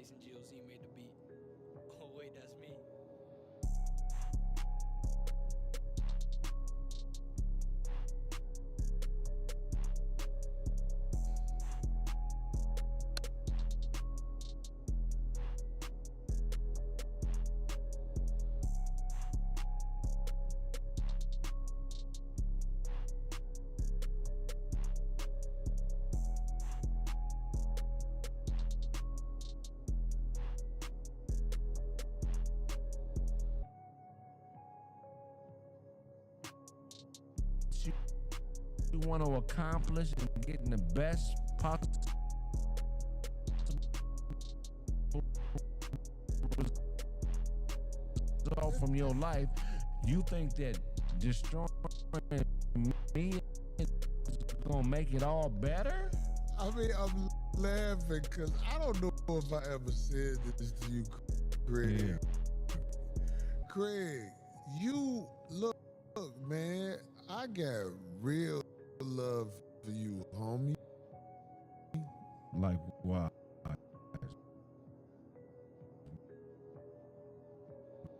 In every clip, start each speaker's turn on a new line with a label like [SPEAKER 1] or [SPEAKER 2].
[SPEAKER 1] GOC made the beat. Oh wait, that's me.
[SPEAKER 2] You want to accomplish and getting the best possible result from your life, you think that destroying me is gonna make it all better?
[SPEAKER 3] I mean, I'm laughing because I don't know if I ever said this to you, Craig.
[SPEAKER 2] Yeah.
[SPEAKER 3] Craig, you look, man, I got real love for you, homie.
[SPEAKER 2] Like why?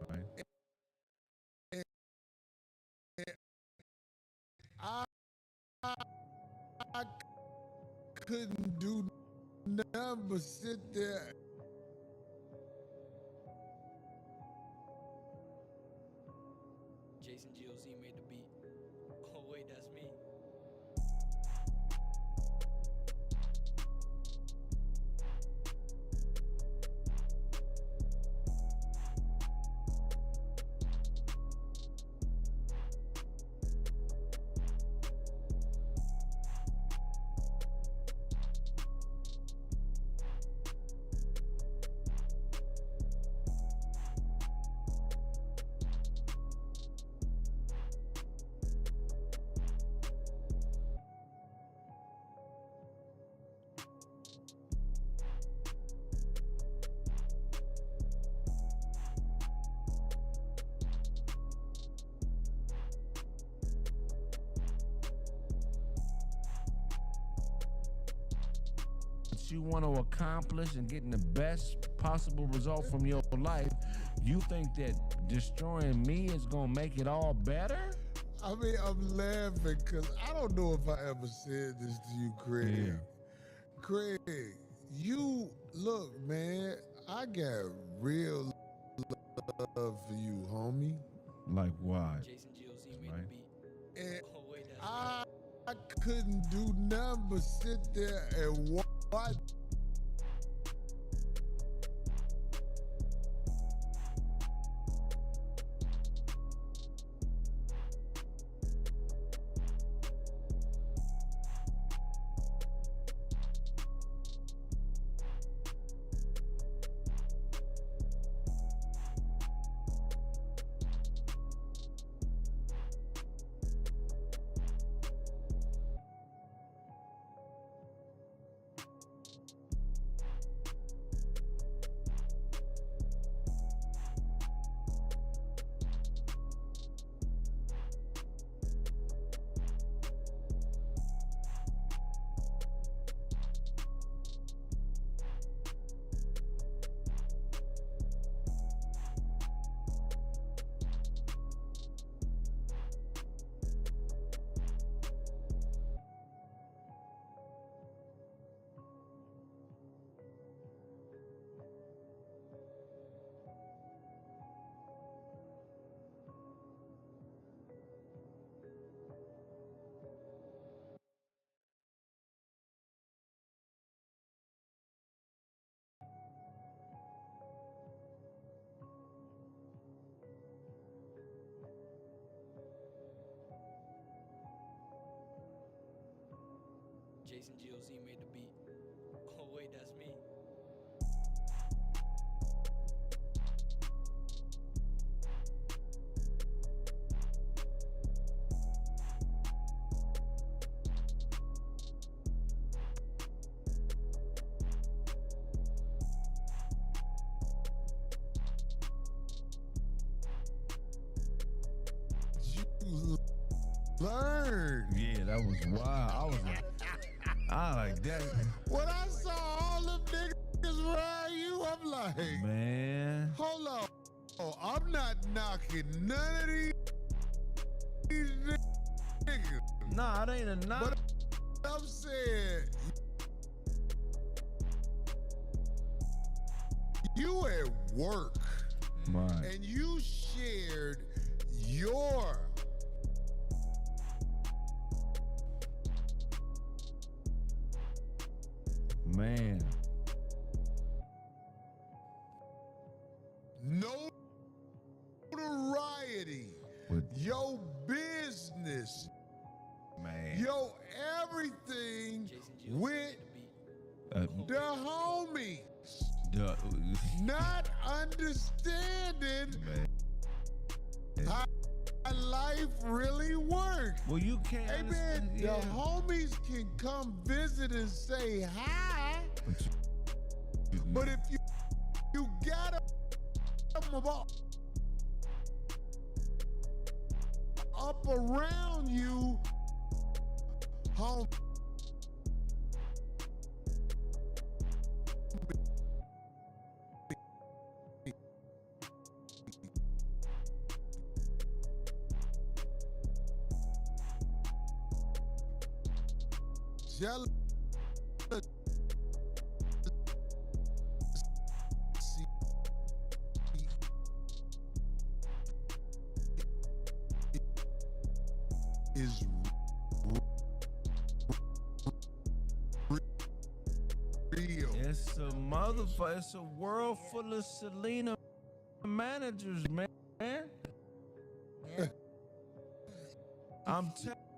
[SPEAKER 2] Right.
[SPEAKER 3] I couldn't do nothing but sit there.
[SPEAKER 1] GOC made the beat. Oh wait, that's me.
[SPEAKER 2] You want to accomplish and getting the best possible result from your life, you think that destroying me is gonna make it all better?
[SPEAKER 3] I mean, I'm laughing because I don't know if I ever said this to you, Craig.
[SPEAKER 2] Yeah.
[SPEAKER 3] Craig, you look, man, I got real love for you, homie.
[SPEAKER 2] Like why?
[SPEAKER 1] GOC made
[SPEAKER 2] Right.
[SPEAKER 1] the beat.
[SPEAKER 3] And
[SPEAKER 1] Oh wait, that's me.
[SPEAKER 3] I couldn't do nothing but sit there and watch.
[SPEAKER 1] GOC made the beat. Oh wait, that's me.
[SPEAKER 3] You learn.
[SPEAKER 2] Yeah, that was wild. I like that.
[SPEAKER 3] When I saw all them niggas around you, I'm like,
[SPEAKER 2] man.
[SPEAKER 3] hold on. Oh, I'm not knocking none of these niggas.
[SPEAKER 2] Nah, it ain't a knock.
[SPEAKER 3] But I'm saying, you at work,
[SPEAKER 2] Right.
[SPEAKER 3] and you shared your
[SPEAKER 2] Man.
[SPEAKER 3] notoriety,
[SPEAKER 2] With,
[SPEAKER 3] your business,
[SPEAKER 2] man.
[SPEAKER 3] your everything
[SPEAKER 1] Jason Jill
[SPEAKER 3] with
[SPEAKER 1] made the beat.
[SPEAKER 3] the homies.
[SPEAKER 2] Duh,
[SPEAKER 3] Not understanding
[SPEAKER 2] man.
[SPEAKER 3] how life really works.
[SPEAKER 2] Well, you can't
[SPEAKER 3] Hey man,
[SPEAKER 2] understand.
[SPEAKER 3] the homies can come visit and say hi, but if you got them up around you, home. Jealousy is real.
[SPEAKER 2] It's a motherfucker. It's a world full of Selena managers, man. I'm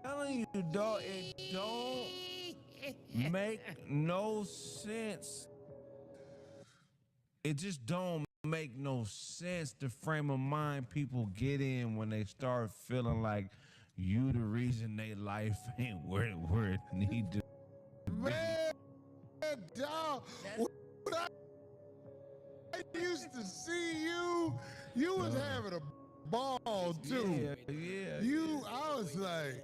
[SPEAKER 2] telling you, dog, it don't make no sense. It just don't make no sense the frame of mind people get in when they start feeling like you the reason they life ain't where it need to be.
[SPEAKER 3] Man, dog, when I used to see you was having a ball too.
[SPEAKER 2] Yeah.
[SPEAKER 3] I was like,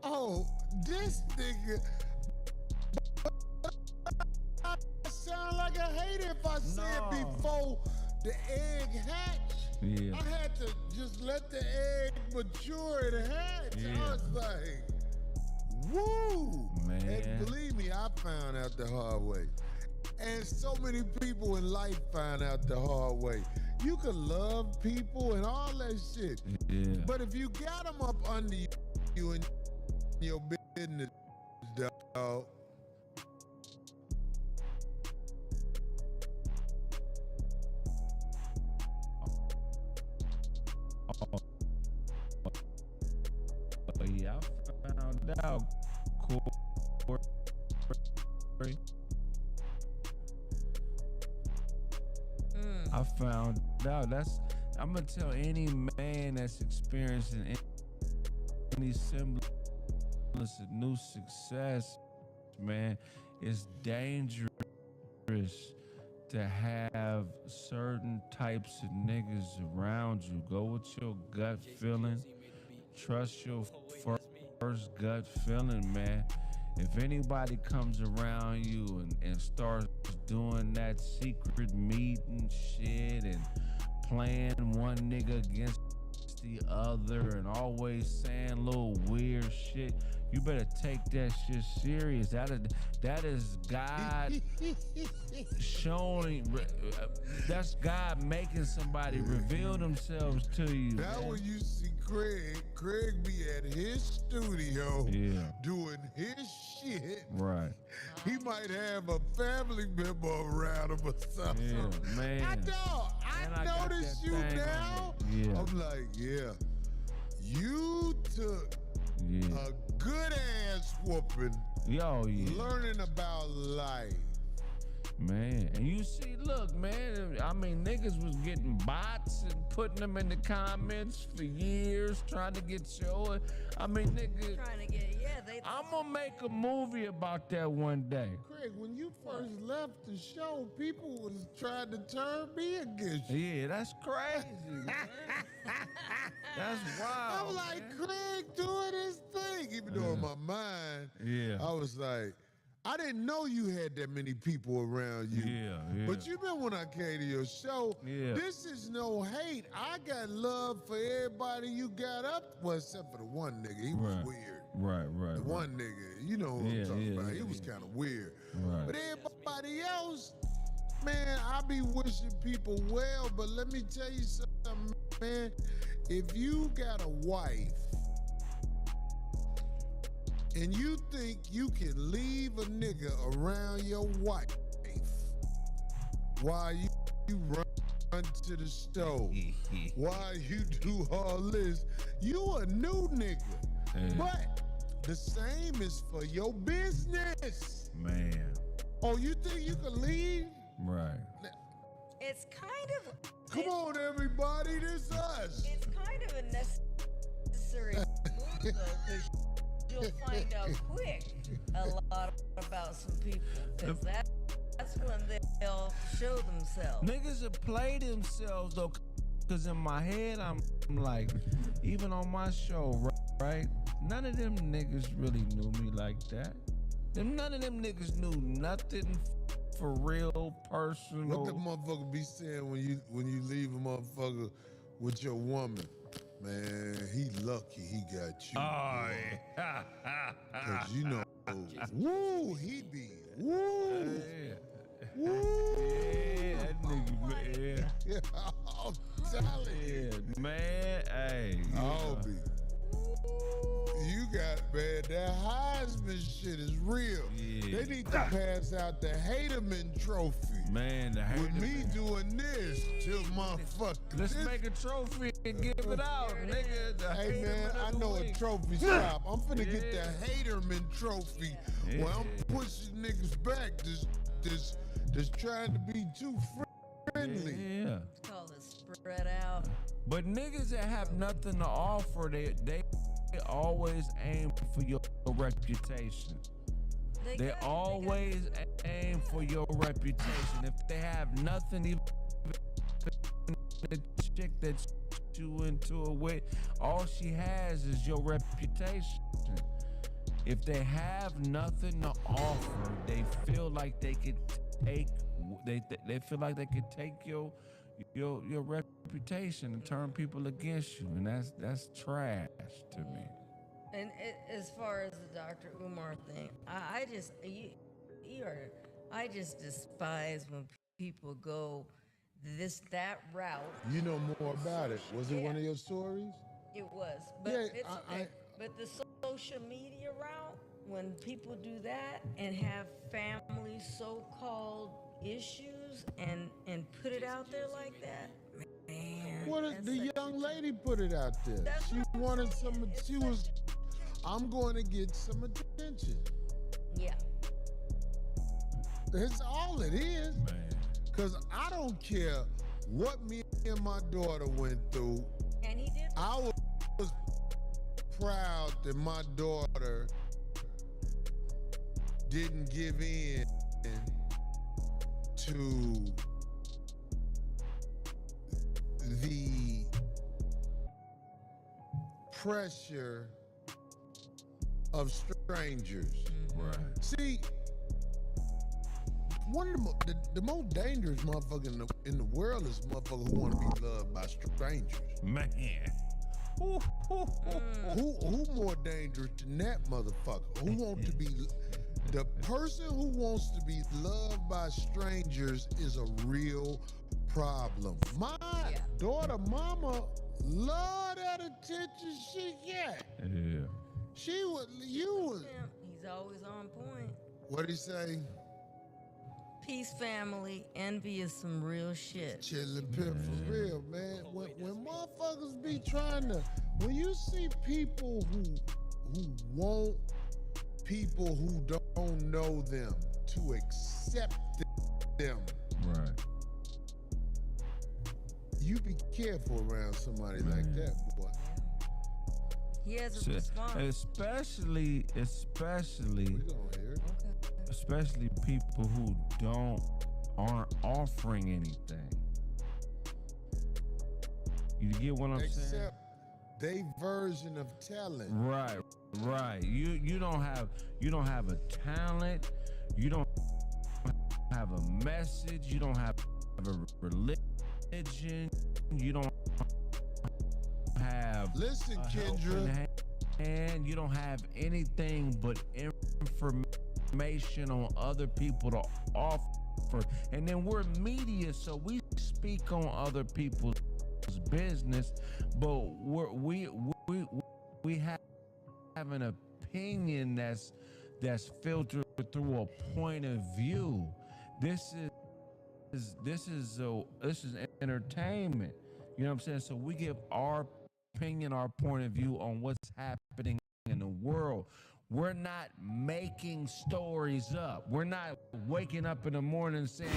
[SPEAKER 3] oh, this nigga. I sound like a hater if I said
[SPEAKER 2] No.
[SPEAKER 3] before the egg hatched.
[SPEAKER 2] Yeah.
[SPEAKER 3] I had to just let the egg mature and hatch.
[SPEAKER 2] Yeah.
[SPEAKER 3] I was like, woo!
[SPEAKER 2] Man.
[SPEAKER 3] And believe me, I found out the hard way. And so many people in life find out the hard way. You can love people and all that shit.
[SPEAKER 2] Yeah.
[SPEAKER 3] But if you got them up under you and your business, dog.
[SPEAKER 2] Yeah, I found out. I found out. I'm gonna tell any man that's experiencing any semblance of new success, man, it's dangerous to have certain types of niggas around you. Go with your gut feeling. Trust your first gut feeling, man. If anybody comes around you and starts doing that secret meeting shit and playing one nigga against the other and always saying little weird shit, you better take that shit serious. That is God showing. That's God making somebody reveal themselves to you.
[SPEAKER 3] Now when you see Craig be at his studio doing his shit.
[SPEAKER 2] Right.
[SPEAKER 3] He might have a family member around him or something.
[SPEAKER 2] Yeah, man.
[SPEAKER 3] I notice you now.
[SPEAKER 2] Yeah.
[SPEAKER 3] I'm like, yeah. You took a good ass whooping. Learning about life.
[SPEAKER 2] Man, and you see, look, man, I mean, niggas was getting bots and putting them in the comments for years, trying to get show. I mean, nigga, I'm gonna make a movie about that one day.
[SPEAKER 3] Craig, when you first left the show, people was trying to turn me against you.
[SPEAKER 2] Yeah, that's crazy. Man. That's wild.
[SPEAKER 3] I'm like, Craig doing his thing. Even though in my mind, I was like, I didn't know you had that many people around you.
[SPEAKER 2] Yeah.
[SPEAKER 3] But you remember when I came to your show?
[SPEAKER 2] Yeah.
[SPEAKER 3] This is no hate. I got love for everybody you got up. Well, except for the one nigga. He was weird.
[SPEAKER 2] Right.
[SPEAKER 3] The one nigga, you know what I'm talking about. He was kind of weird.
[SPEAKER 2] Right.
[SPEAKER 3] But everybody else, man, I be wishing people well, but let me tell you something, man. If you got a wife and you think you can leave a nigga around your wife while you run to the stove, while you do all this, you a new nigga. But the same is for your business.
[SPEAKER 2] Man.
[SPEAKER 3] Oh, you think you can leave?
[SPEAKER 2] Right.
[SPEAKER 4] It's kind of.
[SPEAKER 3] Come on, everybody, this us.
[SPEAKER 4] It's kind of a necessary move, though, because you'll find out quick a lot about some people. Because that's when they'll show themselves.
[SPEAKER 2] Niggas will play themselves, though, because in my head, I'm like, even on my show, right? None of them niggas really knew me like that. None of them niggas knew nothing for real, personal.
[SPEAKER 3] What the motherfucker be saying when you leave a motherfucker with your woman? Man, he lucky he got you.
[SPEAKER 2] Oh, yeah.
[SPEAKER 3] Cause you know, woo, he be, woo. Woo.
[SPEAKER 2] Yeah, that nigga, man.
[SPEAKER 3] Yeah, I'm telling you.
[SPEAKER 2] Yeah, man, hey.
[SPEAKER 3] I'll be. You got, man, that Heisman shit is real.
[SPEAKER 2] Yeah.
[SPEAKER 3] They need to pass out the Haterman trophy.
[SPEAKER 2] Man, the
[SPEAKER 3] With
[SPEAKER 2] Haterman.
[SPEAKER 3] me doing this to motherfucker.
[SPEAKER 2] Let's make a trophy and give it out, nigga. The
[SPEAKER 3] Hey man,
[SPEAKER 2] Haterman
[SPEAKER 3] I
[SPEAKER 2] of the
[SPEAKER 3] know a
[SPEAKER 2] week.
[SPEAKER 3] trophy shop. I'm finna get the Haterman trophy where I'm
[SPEAKER 2] Yeah.
[SPEAKER 3] pushing niggas back. Just trying to be too friendly.
[SPEAKER 2] Yeah.
[SPEAKER 4] It's called a spread out.
[SPEAKER 2] But niggas that have nothing to offer, they always aim for your reputation. They always aim for your reputation. If they have nothing, even the chick that you into it with, all she has is your reputation. If they have nothing to offer, they feel like they could take. They feel like they could take your reputation and turn people against you, and that's trash to me.
[SPEAKER 4] And as far as the Dr. Umar thing, I just despise when people go that route.
[SPEAKER 3] You know more about it. Was it one of your stories?
[SPEAKER 4] It was, but
[SPEAKER 3] Yeah,
[SPEAKER 4] it's okay. But the social media route, when people do that and have family so-called issues and put it out there like that, man.
[SPEAKER 3] What
[SPEAKER 4] that's
[SPEAKER 3] the
[SPEAKER 4] such
[SPEAKER 3] young
[SPEAKER 4] a-
[SPEAKER 3] lady put it out there?
[SPEAKER 4] That's
[SPEAKER 3] She
[SPEAKER 4] what I'm
[SPEAKER 3] wanted
[SPEAKER 4] saying.
[SPEAKER 3] some.
[SPEAKER 4] It's
[SPEAKER 3] She
[SPEAKER 4] such
[SPEAKER 3] was. I'm going to get some attention.
[SPEAKER 4] Yeah.
[SPEAKER 3] That's all it is.
[SPEAKER 2] Man.
[SPEAKER 3] Cause I don't care what me and my daughter went through.
[SPEAKER 4] And he did.
[SPEAKER 3] I was proud that my daughter didn't give in to the pressure of strangers.
[SPEAKER 2] Right.
[SPEAKER 3] See, one of the most dangerous motherfucker in the world is motherfucker who want to be loved by strangers.
[SPEAKER 2] Man. Ooh, ooh, ooh.
[SPEAKER 3] Who more dangerous than that motherfucker? Who want to be the person who wants to be loved by strangers is a real problem. My daughter mama love that attention she get.
[SPEAKER 2] Yeah.
[SPEAKER 3] She was
[SPEAKER 4] He's always on point.
[SPEAKER 3] What'd he say?
[SPEAKER 4] Peace, family. Envy is some real shit.
[SPEAKER 3] Chillin' pimp for real, man. When motherfuckers be trying to, when you see people who want people who don't know them to accept them,
[SPEAKER 2] Right.
[SPEAKER 3] you be careful around somebody like that, boy.
[SPEAKER 4] He has a response.
[SPEAKER 2] Especially
[SPEAKER 3] We gonna hear it.
[SPEAKER 2] especially people who aren't offering anything. You get what I'm saying?
[SPEAKER 3] Except they version of talent.
[SPEAKER 2] Right. You don't have a talent. You don't have a message. You don't have a religion. You don't have
[SPEAKER 3] Listen, Kendra.
[SPEAKER 2] And you don't have anything but information on other people to offer. And then we're media, so we speak on other people's business, but we have an opinion that's filtered through a point of view. This is entertainment. You know what I'm saying? So we give our opinion, our point of view on what's happening in the world. We're not making stories up. We're not waking up in the morning saying,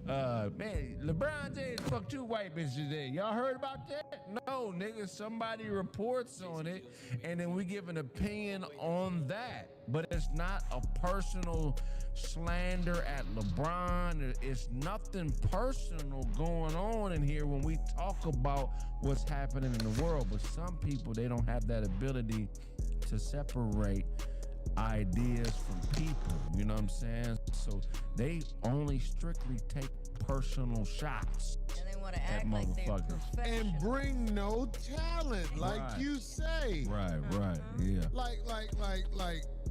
[SPEAKER 2] man, LeBron James fucked 2 white bitches today. Y'all heard about that? No, nigga, somebody reports on it, and then we give an opinion on that. But it's not a personal slander at LeBron. It's nothing personal going on in here when we talk about what's happening in the world. But some people, they don't have that ability to separate ideas from people, you know what I'm saying? So they only strictly take personal shots.
[SPEAKER 4] And they want to act like they're professional.
[SPEAKER 3] And bring no talent, like
[SPEAKER 2] Right.
[SPEAKER 3] you say.
[SPEAKER 2] Right, yeah.
[SPEAKER 3] Like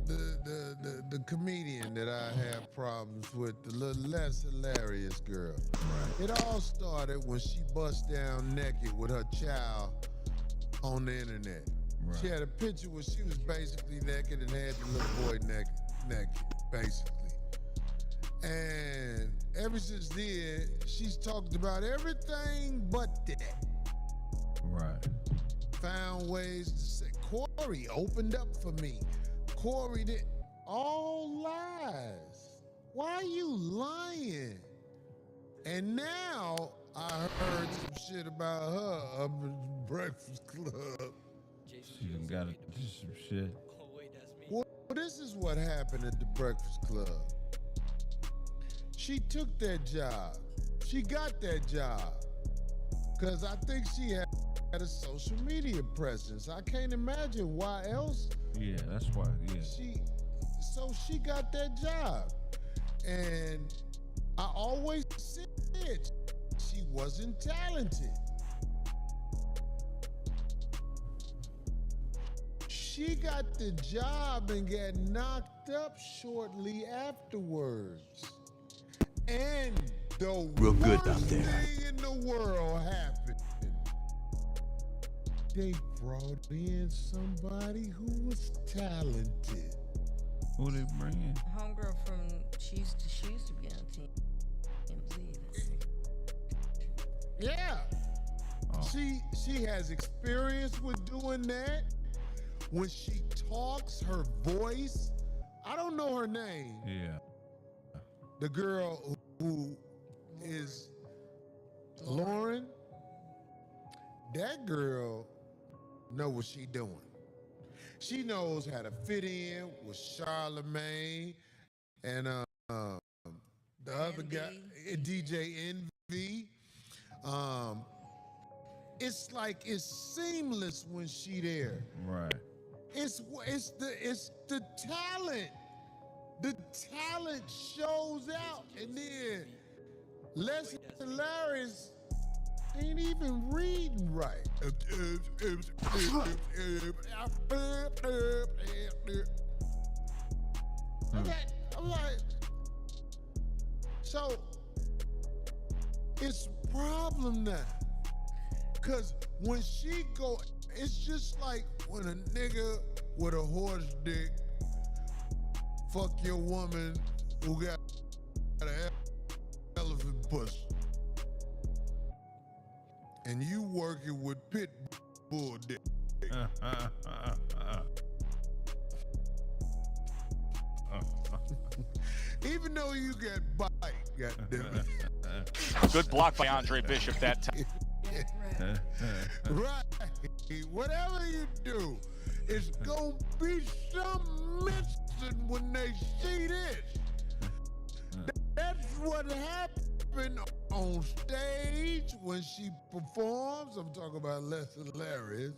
[SPEAKER 3] the comedian that I have problems with, the little less hilarious girl.
[SPEAKER 2] Right.
[SPEAKER 3] It all started when she bust down naked with her child on the internet.
[SPEAKER 2] Right.
[SPEAKER 3] She had a picture where she was basically naked and had the little boy naked, basically. And ever since then, she's talked about everything but that.
[SPEAKER 2] Right.
[SPEAKER 3] Found ways to say, Corey opened up for me. Corey did. All lies. Why are you lying? And now I heard some shit about her up at Breakfast Club.
[SPEAKER 2] She done got to do some shit.
[SPEAKER 1] Oh, wait, that's me.
[SPEAKER 3] Well, this is what happened at the Breakfast Club. She took that job. She got that job. Because I think she had a social media presence. I can't imagine why else.
[SPEAKER 2] Yeah, that's why, yeah.
[SPEAKER 3] So she got that job. And I always said she wasn't talented. She got the job and got knocked up shortly afterwards. And the
[SPEAKER 5] Real good
[SPEAKER 3] worst
[SPEAKER 5] out there.
[SPEAKER 3] thing in the world happened. They brought in somebody who was talented.
[SPEAKER 2] Who they bringing?
[SPEAKER 4] Homegirl from she used to be on TMZ.
[SPEAKER 3] Yeah.
[SPEAKER 2] Oh.
[SPEAKER 3] She has experience with doing that. When she talks, her voice, I don't know her name.
[SPEAKER 2] Yeah.
[SPEAKER 3] The girl who is Lauren, that girl know what she doing. She knows how to fit in with Charlemagne and the other guy, DJ Envy. It's like it's seamless when she there.
[SPEAKER 2] Right.
[SPEAKER 3] It's the talent. The talent shows out, and then less hilarious ain't even reading right. I'm like, so it's a problem now. Cause when she go, it's just like when a nigga with a horse dick fuck your woman who got an elephant pussy. And you working with pit bull dick. Even though you get bite, goddammit.
[SPEAKER 5] Good block by Andre Bishop that time.
[SPEAKER 3] Right. Whatever you do, it's gonna be some missing when they see this. That's what happened on stage when she performs. I'm talking about less hilarious.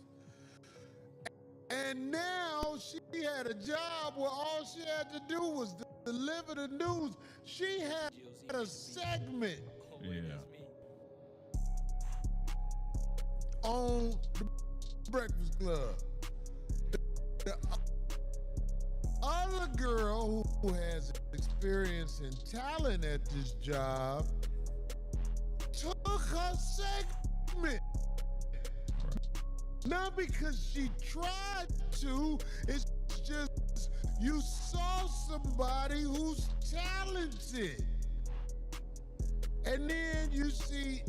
[SPEAKER 3] And now she had a job where all she had to do was deliver the news. She had a segment on the Breakfast Club. The other girl who has experience and talent at this job took her segment. Not because she tried to, it's just you saw somebody who's talented. And then you see,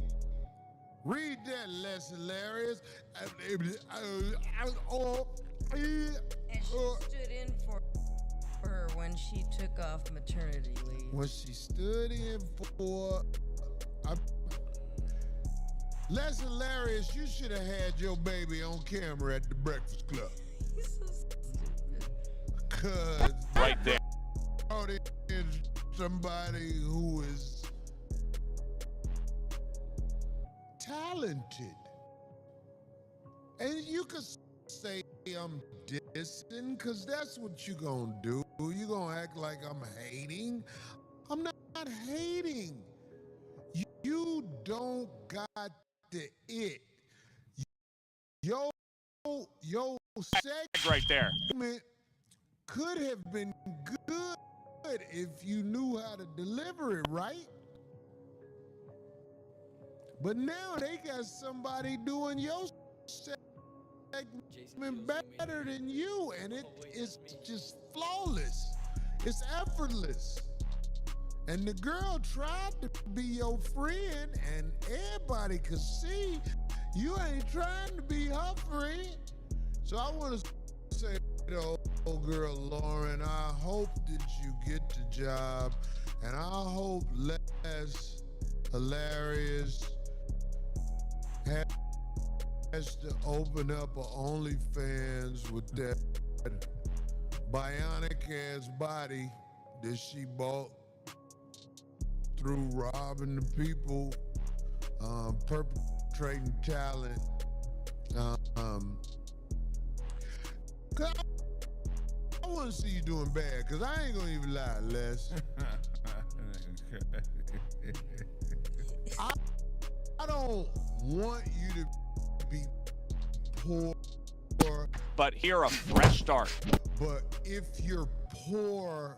[SPEAKER 3] read that, less hilarious.
[SPEAKER 4] And she stood in for her when she took off maternity leave.
[SPEAKER 3] When she stood in for, less hilarious, you should have had your baby on camera at the Breakfast Club.
[SPEAKER 4] He's so stupid.
[SPEAKER 3] Cause
[SPEAKER 5] Right there.
[SPEAKER 3] brought in somebody who is talented. And you could say I'm dissing, cause that's what you gonna do. You gonna act like I'm hating. I'm not hating. You don't got the it. Your segment
[SPEAKER 5] Right there.
[SPEAKER 3] could have been good if you knew how to deliver it right. But now they got somebody doing your segment better than you, and it's just flawless. It's effortless. And the girl tried to be your friend, and everybody could see you ain't trying to be her friend. So I want to say to the old girl, Lauren, I hope that you get the job, and I hope Less Hilarious has to open up an OnlyFans with that bionic ass body that she bought through robbing the people, perpetrating talent. I want to see you doing bad, because I ain't going to even lie, Les. I don't want you to be poor.
[SPEAKER 5] But here a fresh start.
[SPEAKER 3] But if you're poor,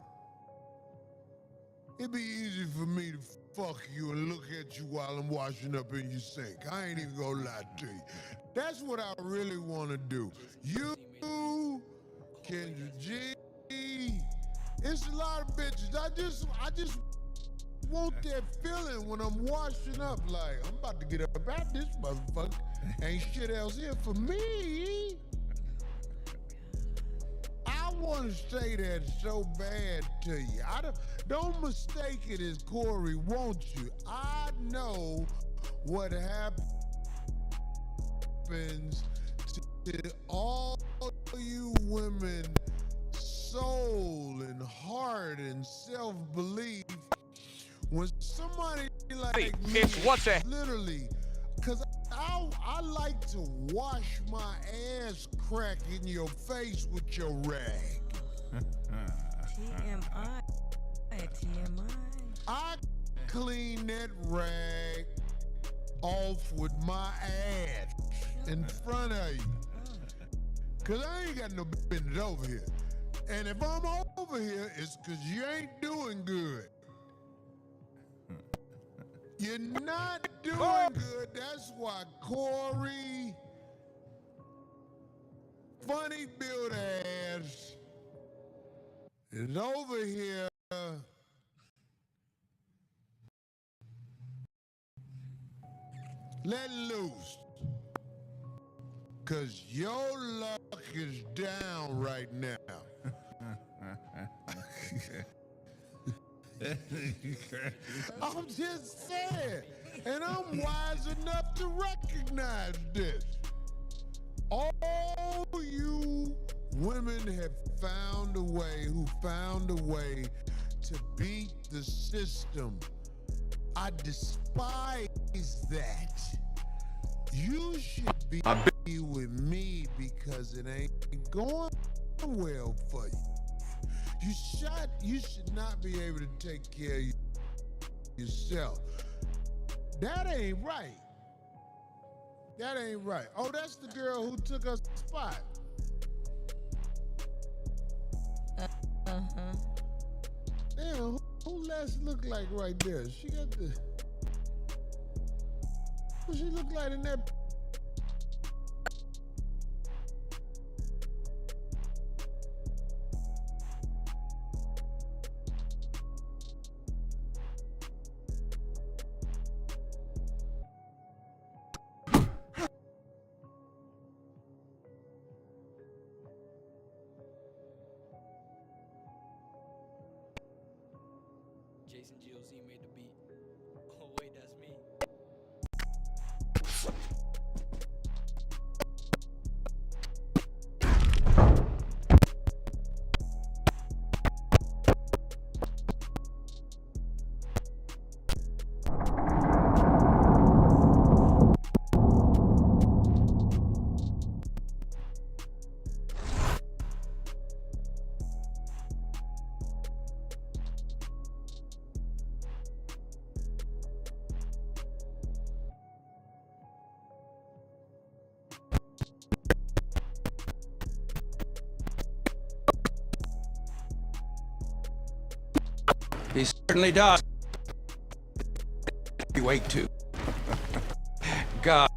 [SPEAKER 3] it'd be easy for me to fuck you and look at you while I'm washing up in your sink. I ain't even gonna lie to you. That's what I really want to do. You, Kendra G, it's a lot of bitches. I just want that feeling when I'm washing up, like I'm about to get up out this motherfucker. Ain't shit else here for me. I want to say that so bad to you. Don't mistake it as Corey wants you. I know what happens to all you women, soul and heart and self-belief, when somebody like me,
[SPEAKER 5] It's what's a
[SPEAKER 3] literally, because I like to wash my ass crack in your face with your rag.
[SPEAKER 4] TMI.
[SPEAKER 3] I clean that rag off with my ass in front of you. Because I ain't got no business over here. And if I'm over here, it's because you ain't doing good. You're not doing good. That's why Corey, funny build ass, is over here let loose. Cause your luck is down right now. I'm just saying, and I'm wise enough to recognize this. All you women have found a way, who found a way to beat the system. I despise that. You should be with me because it ain't going well for you. You should not be able to take care of yourself. That ain't right. That ain't right. Oh, that's the girl who took her spot. Damn, who Les look like right there? She got the... Who she look like in that...
[SPEAKER 1] Jason GOZ made the beat. Oh wait, that's me.
[SPEAKER 6] He certainly does. Wait to. God.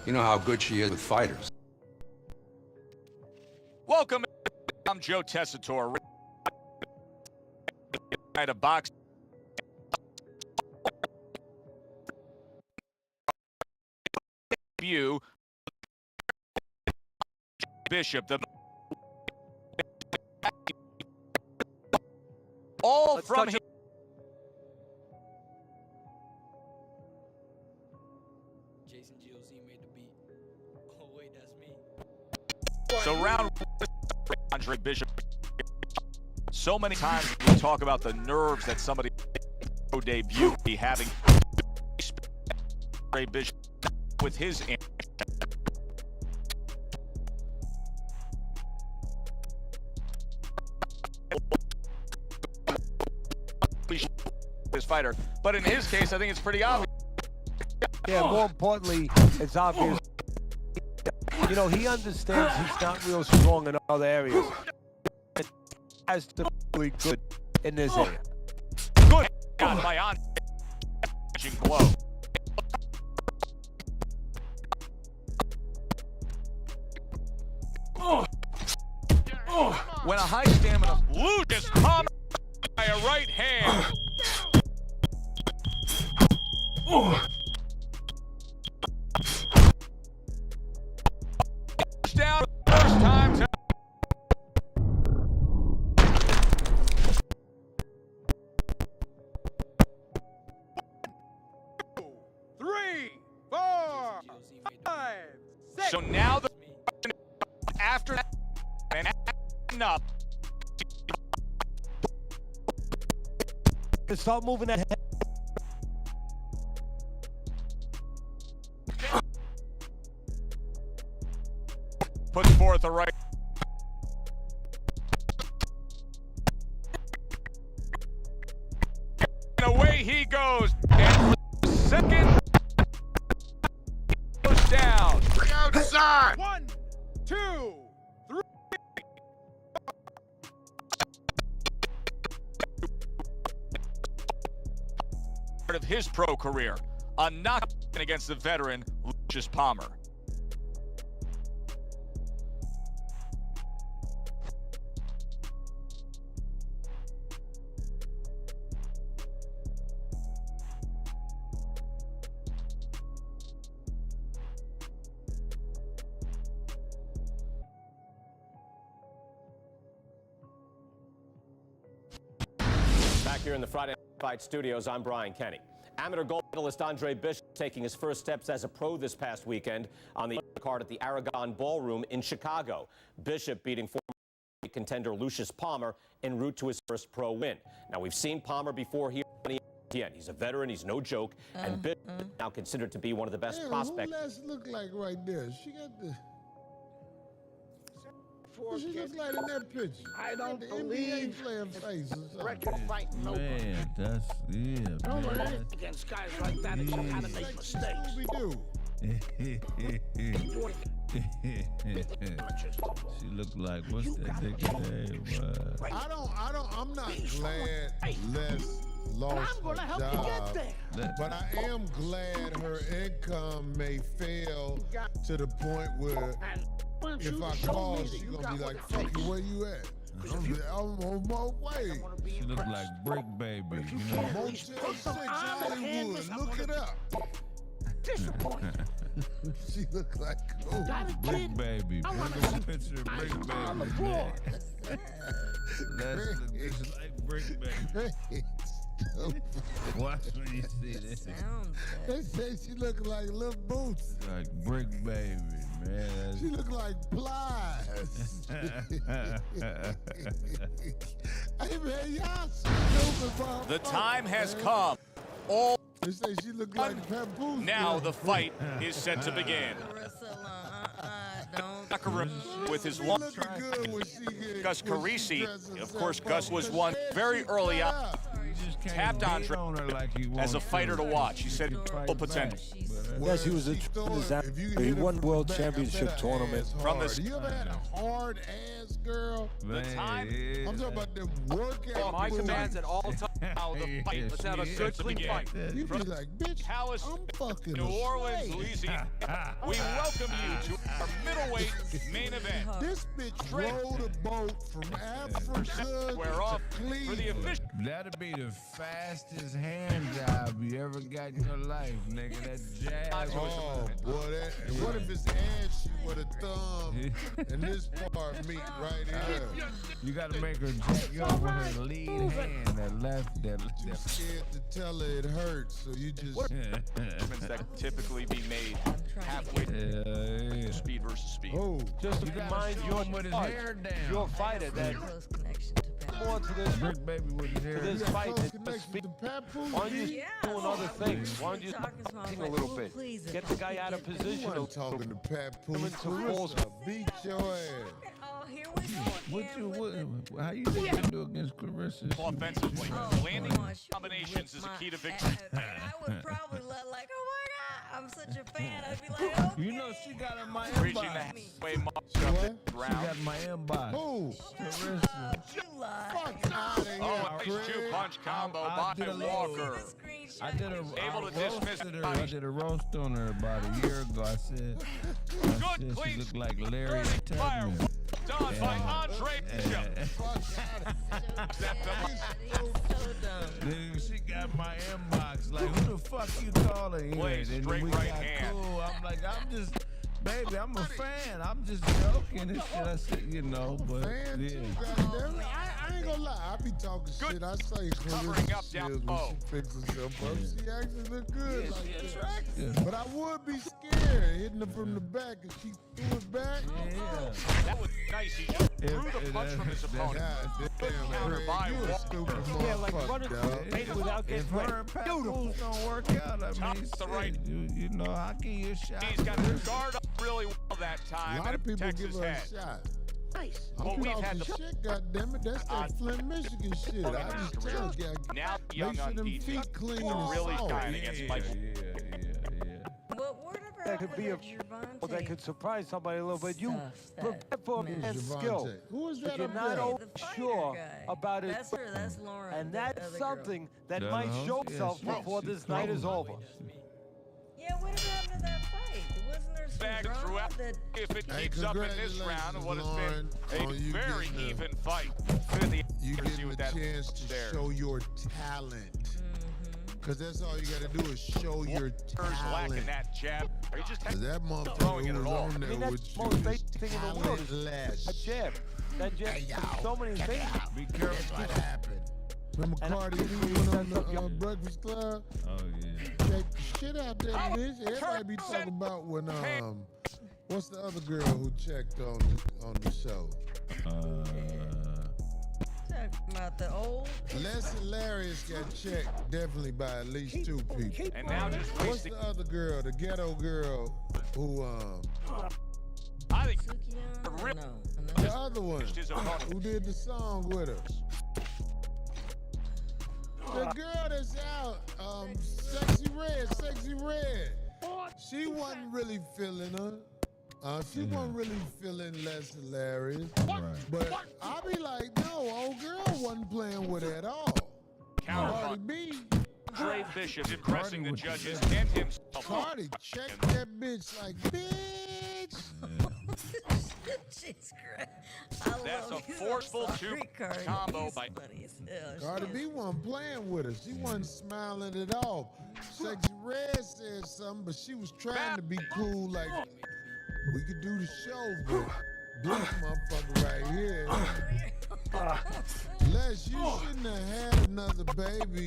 [SPEAKER 6] You know how good she is with fighters.
[SPEAKER 5] Welcome. I'm Joe Tessitore. At a box view Bishop, the all from him.
[SPEAKER 1] Jason GOZ made the beat. Oh wait, that's me.
[SPEAKER 5] So round Andre Bishop. So many times we talk about the nerves that somebody debut be having. Andre Bishop with his fighter, but in his case, I think it's pretty obvious.
[SPEAKER 7] Yeah, more importantly, it's obvious. You know, he understands he's not real strong in other areas. Has to be good in this area.
[SPEAKER 5] Good God, by on blow. When a high stamina loses Palmer by a right hand. Down first time to so now the after that and up.
[SPEAKER 7] Start moving that head.
[SPEAKER 5] Puts forth a right. And away he goes. And for the second goes down.
[SPEAKER 3] Outside!
[SPEAKER 5] 1, 2, 3. Part of his pro career, a knockout against the veteran Lucius Palmer.
[SPEAKER 8] Back here in the Friday Night Fight studios, I'm Brian Kenny. Amateur gold medalist Andre Bishop taking his first steps as a pro this past weekend on the card at the Aragon Ballroom in Chicago. Bishop beating former contender Lucius Palmer en route to his first pro win. Now, we've seen Palmer before here on ESPN. He's a veteran, he's no joke, and Bishop is now considered to be one of the best prospects.
[SPEAKER 3] Who Les look like right there? She got the... What she looks like in that picture?
[SPEAKER 9] I don't
[SPEAKER 3] the
[SPEAKER 9] believe
[SPEAKER 3] NBA player face or something.
[SPEAKER 9] record fight no
[SPEAKER 2] Man, that's man.
[SPEAKER 9] against guys like that. It's how to make mistakes.
[SPEAKER 3] We do.
[SPEAKER 2] She looked like, what's that nigga name?
[SPEAKER 3] I'm not glad Les lost her job, but I am glad her income may fail to the point where if I call, she's gonna be like, fuck you, where you at? I'm on my way.
[SPEAKER 2] She looked like Brick Baby, you know?
[SPEAKER 3] Motel 6 Hollywood, look it up. She looked like
[SPEAKER 2] Brick Baby. Bring a picture of Brick Baby, man. Let's look just like Brick Baby. Watch when you see this.
[SPEAKER 3] They say she look like Lil Boots.
[SPEAKER 2] Like Brick Baby, man.
[SPEAKER 3] She look like Plies. Hey man, y'all stupid.
[SPEAKER 5] The time has come. All
[SPEAKER 3] They say she look like Papoose.
[SPEAKER 5] now the fight is set to begin. With his long Gus Carisi, of course, Gus was one very early on. Tapped Andre as a fighter to watch. He said full potential.
[SPEAKER 7] Yes, he was a disaster. He won world championship tournament.
[SPEAKER 5] From this,
[SPEAKER 3] You ever had a hard ass girl?
[SPEAKER 5] the time
[SPEAKER 3] I'm talking about them workout.
[SPEAKER 8] My
[SPEAKER 3] moves.
[SPEAKER 8] commands at all times.
[SPEAKER 5] now the fight.
[SPEAKER 8] Let's have a
[SPEAKER 5] is
[SPEAKER 8] good,
[SPEAKER 5] set to
[SPEAKER 8] clean
[SPEAKER 5] begin.
[SPEAKER 8] fight.
[SPEAKER 3] You be like, bitch,
[SPEAKER 5] Dallas,
[SPEAKER 3] I'm fucking
[SPEAKER 5] New
[SPEAKER 3] a
[SPEAKER 5] Orleans,
[SPEAKER 3] slave.
[SPEAKER 5] Louisiana. We welcome you to our middleweight main event.
[SPEAKER 3] This bitch rode a boat from Africa
[SPEAKER 5] Square off
[SPEAKER 3] to
[SPEAKER 5] for the
[SPEAKER 3] Cleveland.
[SPEAKER 5] official.
[SPEAKER 2] That'll be the fastest hand job you ever got in your life, nigga. That jab.
[SPEAKER 3] Oh, boy, that. And what if it's ashy with a thumb and this part meet right here?
[SPEAKER 2] You gotta make her jack you up with her lead hand, that left,
[SPEAKER 3] Too scared to tell her it hurts, so you just.
[SPEAKER 5] Movements that typically be made halfway
[SPEAKER 2] yeah.
[SPEAKER 5] speed versus speed.
[SPEAKER 3] Oh,
[SPEAKER 7] Just to
[SPEAKER 2] You gotta
[SPEAKER 7] remind
[SPEAKER 2] show
[SPEAKER 7] your
[SPEAKER 2] him with his
[SPEAKER 7] judge,
[SPEAKER 2] hair down.
[SPEAKER 7] your fighter, that
[SPEAKER 4] Close connection to
[SPEAKER 7] more to this,
[SPEAKER 2] Brick Baby with his hair
[SPEAKER 7] to this
[SPEAKER 2] down.
[SPEAKER 7] fight
[SPEAKER 3] close
[SPEAKER 7] than
[SPEAKER 3] connection
[SPEAKER 7] speak.
[SPEAKER 3] to Papoose.
[SPEAKER 7] Why don't you
[SPEAKER 3] B?
[SPEAKER 7] doing other things? Why don't you talking a little bit? Get the guy out of
[SPEAKER 3] You
[SPEAKER 7] position.
[SPEAKER 3] wasn't talking to Papoose.
[SPEAKER 7] Coming to balls.
[SPEAKER 3] Clarissa beat your ass.
[SPEAKER 4] Oh, here we go
[SPEAKER 2] What
[SPEAKER 4] again.
[SPEAKER 2] you, how you think you do against Clarissa?
[SPEAKER 5] Offensively, landing
[SPEAKER 4] come on, shoot
[SPEAKER 5] combinations
[SPEAKER 4] with
[SPEAKER 5] is a
[SPEAKER 4] my-
[SPEAKER 5] key to victory.
[SPEAKER 4] I would probably look like, oh my God, I'm such a fan. I'd be like, okay.
[SPEAKER 2] You know she got in my
[SPEAKER 5] Reaching the
[SPEAKER 2] inbox.
[SPEAKER 5] halfway mark
[SPEAKER 3] What?
[SPEAKER 5] of the
[SPEAKER 2] She
[SPEAKER 5] round.
[SPEAKER 2] got in my inbox.
[SPEAKER 3] Who?
[SPEAKER 2] Clarissa.
[SPEAKER 4] You lie.
[SPEAKER 3] Fuck out of here,
[SPEAKER 5] Oh, nice
[SPEAKER 3] Craig.
[SPEAKER 5] two-punch combo
[SPEAKER 2] I
[SPEAKER 5] by
[SPEAKER 2] did a little-
[SPEAKER 5] Walker.
[SPEAKER 2] I did a
[SPEAKER 5] Able to
[SPEAKER 2] I
[SPEAKER 5] dismiss
[SPEAKER 2] roasted
[SPEAKER 5] the
[SPEAKER 2] her.
[SPEAKER 5] body.
[SPEAKER 2] I did a roast on her about a year ago. I said
[SPEAKER 5] Good,
[SPEAKER 2] she
[SPEAKER 5] clean,
[SPEAKER 2] looked like Larry
[SPEAKER 5] fire.
[SPEAKER 2] Tubman.
[SPEAKER 5] Done by Andre Bishop.
[SPEAKER 3] Fuck out of
[SPEAKER 4] He's so dumb.
[SPEAKER 2] Dude, she got my inbox. Like, who the fuck you calling?
[SPEAKER 5] Blaze,
[SPEAKER 2] And
[SPEAKER 5] straight
[SPEAKER 2] we
[SPEAKER 5] right
[SPEAKER 2] got
[SPEAKER 5] hand.
[SPEAKER 2] cool. I'm like, I'm just, baby, I'm a fan. I'm just joking and shit. I said, you know, but
[SPEAKER 3] Man,
[SPEAKER 2] yeah.
[SPEAKER 3] too, goddamn it. I ain't gonna lie. I be talking
[SPEAKER 5] Good.
[SPEAKER 3] shit. I say
[SPEAKER 5] Covering up
[SPEAKER 3] Clarissa
[SPEAKER 5] down
[SPEAKER 3] Shields when
[SPEAKER 5] low.
[SPEAKER 3] she fixes herself up. She actually look good like that.
[SPEAKER 2] attractive.
[SPEAKER 3] But I would be scared hitting her from the back if she threw it back.
[SPEAKER 2] Yeah.
[SPEAKER 5] That was nice. He just threw the punch from his opponent.
[SPEAKER 3] God damn,
[SPEAKER 5] Counter
[SPEAKER 3] Craig,
[SPEAKER 5] by
[SPEAKER 3] you a
[SPEAKER 5] Walker.
[SPEAKER 3] stupid
[SPEAKER 7] Yeah, like running
[SPEAKER 3] motherfucker, dog.
[SPEAKER 7] without
[SPEAKER 2] If
[SPEAKER 7] getting
[SPEAKER 2] her and Papoose don't work out, I
[SPEAKER 5] Top
[SPEAKER 2] mean,
[SPEAKER 5] the
[SPEAKER 2] shit,
[SPEAKER 5] right.
[SPEAKER 2] you know, I'll give you a shot.
[SPEAKER 5] He's got his guard up really well that
[SPEAKER 3] A
[SPEAKER 5] time.
[SPEAKER 3] lot
[SPEAKER 5] And
[SPEAKER 3] of
[SPEAKER 5] it
[SPEAKER 3] people
[SPEAKER 5] protects
[SPEAKER 3] give
[SPEAKER 5] his
[SPEAKER 3] her
[SPEAKER 5] head.
[SPEAKER 3] a shot.
[SPEAKER 9] Nice.
[SPEAKER 3] I'm
[SPEAKER 5] Well, we've had
[SPEAKER 3] talking
[SPEAKER 5] the-
[SPEAKER 3] shit, goddammit. That's that Flint, Michigan shit. I just tell you,
[SPEAKER 5] Now
[SPEAKER 3] make
[SPEAKER 5] young
[SPEAKER 3] sure
[SPEAKER 5] on
[SPEAKER 3] them
[SPEAKER 5] defense.
[SPEAKER 3] feet clean and
[SPEAKER 5] Really
[SPEAKER 3] soft.
[SPEAKER 5] kind against Michael.
[SPEAKER 4] But what about
[SPEAKER 7] That could be a
[SPEAKER 4] Gervonta?
[SPEAKER 7] that could surprise somebody a little bit. You
[SPEAKER 4] Stuff
[SPEAKER 7] prepare
[SPEAKER 4] that
[SPEAKER 7] for a
[SPEAKER 4] man.
[SPEAKER 7] man's
[SPEAKER 3] Javante.
[SPEAKER 7] skill,
[SPEAKER 3] Who is
[SPEAKER 7] but
[SPEAKER 3] that
[SPEAKER 7] you're
[SPEAKER 3] up
[SPEAKER 7] not
[SPEAKER 3] there?
[SPEAKER 7] always
[SPEAKER 4] The fighter
[SPEAKER 7] sure
[SPEAKER 4] guy.
[SPEAKER 7] about it.
[SPEAKER 4] That's her. That's Lauren.
[SPEAKER 7] And
[SPEAKER 4] the
[SPEAKER 7] that's
[SPEAKER 4] other
[SPEAKER 7] something that
[SPEAKER 2] The
[SPEAKER 7] might
[SPEAKER 2] other
[SPEAKER 7] show
[SPEAKER 2] host? Yeah,
[SPEAKER 7] itself
[SPEAKER 2] she-
[SPEAKER 7] before
[SPEAKER 2] she
[SPEAKER 7] this night is
[SPEAKER 2] close.
[SPEAKER 7] over.
[SPEAKER 4] Girl. Yeah, what happened to that fight? Wasn't there some
[SPEAKER 5] Back
[SPEAKER 4] drama
[SPEAKER 5] throughout.
[SPEAKER 4] that?
[SPEAKER 5] If it
[SPEAKER 3] Hey,
[SPEAKER 5] keeps up in this
[SPEAKER 3] congratulations,
[SPEAKER 5] round, what has
[SPEAKER 3] Lauren,
[SPEAKER 5] been a
[SPEAKER 3] on you
[SPEAKER 5] very
[SPEAKER 3] getting
[SPEAKER 5] even fight. The
[SPEAKER 3] You
[SPEAKER 5] accuracy
[SPEAKER 3] get
[SPEAKER 5] with
[SPEAKER 3] the
[SPEAKER 5] that
[SPEAKER 3] chance to
[SPEAKER 5] there.
[SPEAKER 3] show your talent. Because that's all you got to do is show your
[SPEAKER 5] Walker's lacking
[SPEAKER 3] talent.
[SPEAKER 5] that jab. He just had
[SPEAKER 3] 'Cause that
[SPEAKER 5] throwing
[SPEAKER 3] motherfucker
[SPEAKER 5] it
[SPEAKER 3] who
[SPEAKER 5] at
[SPEAKER 3] was
[SPEAKER 5] all.
[SPEAKER 3] on
[SPEAKER 7] I
[SPEAKER 3] there
[SPEAKER 7] mean,
[SPEAKER 3] with
[SPEAKER 7] that's the
[SPEAKER 3] you
[SPEAKER 7] most
[SPEAKER 3] is
[SPEAKER 7] basic thing in the world.
[SPEAKER 3] talentless.
[SPEAKER 7] That jab. That jab. So many things.
[SPEAKER 2] Be careful.
[SPEAKER 3] What happened? Remember
[SPEAKER 7] And
[SPEAKER 3] Cardi B
[SPEAKER 7] I-
[SPEAKER 3] went on the Breakfast Club?
[SPEAKER 2] Oh, yeah.
[SPEAKER 3] Check the shit out that bitch. Everybody be talking about when what's the other girl who checked on the show?
[SPEAKER 4] about the old.
[SPEAKER 3] Les Hilarious got checked definitely by at least 2 people.
[SPEAKER 5] And now just
[SPEAKER 3] What's
[SPEAKER 5] wasting.
[SPEAKER 3] the other girl, the ghetto girl, who
[SPEAKER 5] I think
[SPEAKER 4] Sukiana? No.
[SPEAKER 3] the other one
[SPEAKER 5] his opponent.
[SPEAKER 3] who did the song with her? The girl that's out, Sexy Red. She wasn't really feeling her. She wasn't really feeling Les Hilarious.
[SPEAKER 2] Right.
[SPEAKER 3] But I be like, no, old girl wasn't playing with her at all. Cardi
[SPEAKER 5] Counterpunch.
[SPEAKER 3] B,
[SPEAKER 5] Andre Bishop impressing the
[SPEAKER 2] with the
[SPEAKER 5] judges
[SPEAKER 2] finish.
[SPEAKER 5] and himself.
[SPEAKER 3] Cardi checked that bitch like, bitch.
[SPEAKER 4] She's great. I
[SPEAKER 5] That's
[SPEAKER 4] love
[SPEAKER 5] a
[SPEAKER 4] you.
[SPEAKER 5] forceful
[SPEAKER 4] Sorry, Cardi.
[SPEAKER 5] combo
[SPEAKER 4] He's
[SPEAKER 5] by-
[SPEAKER 4] funny as hell. She
[SPEAKER 3] Cardi
[SPEAKER 4] is.
[SPEAKER 3] B wasn't playing with her. She wasn't smiling at all. Sexy Red said something, but she was trying to be cool, like, we could do the show, but this motherfucker right here. Les, you shouldn't have had another baby,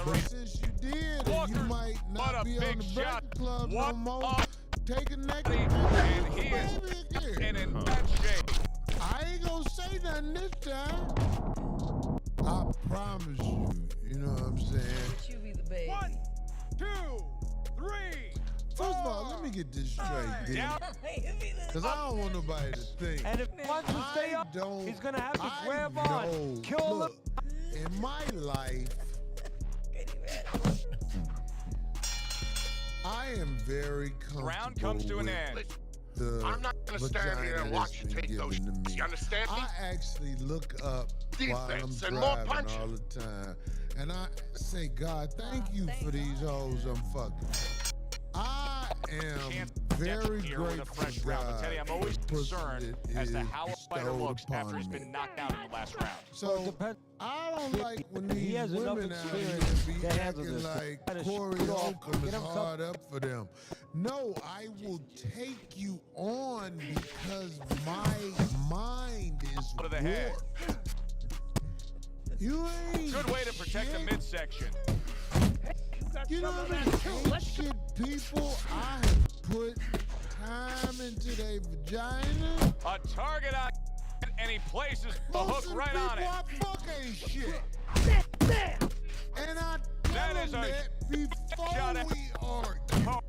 [SPEAKER 3] but since you did, and you might
[SPEAKER 5] what a
[SPEAKER 3] not be on
[SPEAKER 5] big
[SPEAKER 3] the
[SPEAKER 5] shot.
[SPEAKER 3] Breakfast Club no
[SPEAKER 5] What
[SPEAKER 3] more,
[SPEAKER 5] a-
[SPEAKER 3] take a naked
[SPEAKER 5] And he
[SPEAKER 3] baby
[SPEAKER 5] is
[SPEAKER 3] again.
[SPEAKER 5] and in bad shape.
[SPEAKER 3] I ain't gonna say nothing this time. I promise you, you know what I'm saying?
[SPEAKER 4] But you be the baby.
[SPEAKER 5] 1, 2, 3.
[SPEAKER 3] First of all, let me get this straight, dude.
[SPEAKER 5] Down.
[SPEAKER 4] You be the
[SPEAKER 3] Because I don't want nobody to think.
[SPEAKER 7] And if he wants to stay up, he's gonna have to grab on, kill
[SPEAKER 3] Look, in my life, I am very comfortable
[SPEAKER 5] Round comes to an
[SPEAKER 3] with
[SPEAKER 5] end.
[SPEAKER 3] the
[SPEAKER 9] I'm not gonna stand here and
[SPEAKER 3] vagina
[SPEAKER 9] watch you
[SPEAKER 3] that's been
[SPEAKER 9] take those
[SPEAKER 3] given to me.
[SPEAKER 9] You understand me?
[SPEAKER 3] I actually look up while I'm
[SPEAKER 9] Defense and more
[SPEAKER 3] driving
[SPEAKER 9] punching.
[SPEAKER 3] all the time. And I say, God, thank you for these hoes I'm fucking. I am very
[SPEAKER 5] Here with a
[SPEAKER 3] grateful
[SPEAKER 5] fresh
[SPEAKER 3] to
[SPEAKER 5] round. But
[SPEAKER 3] God
[SPEAKER 5] Teddy, I'm always
[SPEAKER 3] for the pussy
[SPEAKER 5] concerned
[SPEAKER 3] that
[SPEAKER 5] as to
[SPEAKER 3] is
[SPEAKER 5] how a fighter
[SPEAKER 3] bestowed
[SPEAKER 5] looks after
[SPEAKER 3] upon
[SPEAKER 5] he's
[SPEAKER 3] me.
[SPEAKER 5] been knocked out in the last round.
[SPEAKER 3] So I don't like when
[SPEAKER 7] He
[SPEAKER 3] these
[SPEAKER 7] has enough
[SPEAKER 3] women out here
[SPEAKER 7] experience
[SPEAKER 3] be
[SPEAKER 7] to handle
[SPEAKER 3] acting
[SPEAKER 7] this.
[SPEAKER 3] like
[SPEAKER 7] Kinda
[SPEAKER 3] Corey
[SPEAKER 7] shit off,
[SPEAKER 3] Holcomb
[SPEAKER 7] get
[SPEAKER 3] is
[SPEAKER 7] himself-
[SPEAKER 3] hard up for them. No, I will take you on because my mind is
[SPEAKER 5] Out of the head.
[SPEAKER 3] warped. You ain't
[SPEAKER 5] Good way to protect the
[SPEAKER 3] shit.
[SPEAKER 5] midsection.
[SPEAKER 3] You know how many ancient people I have put time into their vagina?
[SPEAKER 5] A target on, and he places the
[SPEAKER 3] Most
[SPEAKER 5] hook
[SPEAKER 3] of the
[SPEAKER 5] right on it.
[SPEAKER 3] people I fuck ain't shit. And I
[SPEAKER 5] That
[SPEAKER 3] tell
[SPEAKER 5] is
[SPEAKER 3] them
[SPEAKER 5] a
[SPEAKER 3] that before
[SPEAKER 5] shot at-
[SPEAKER 3] we argue. How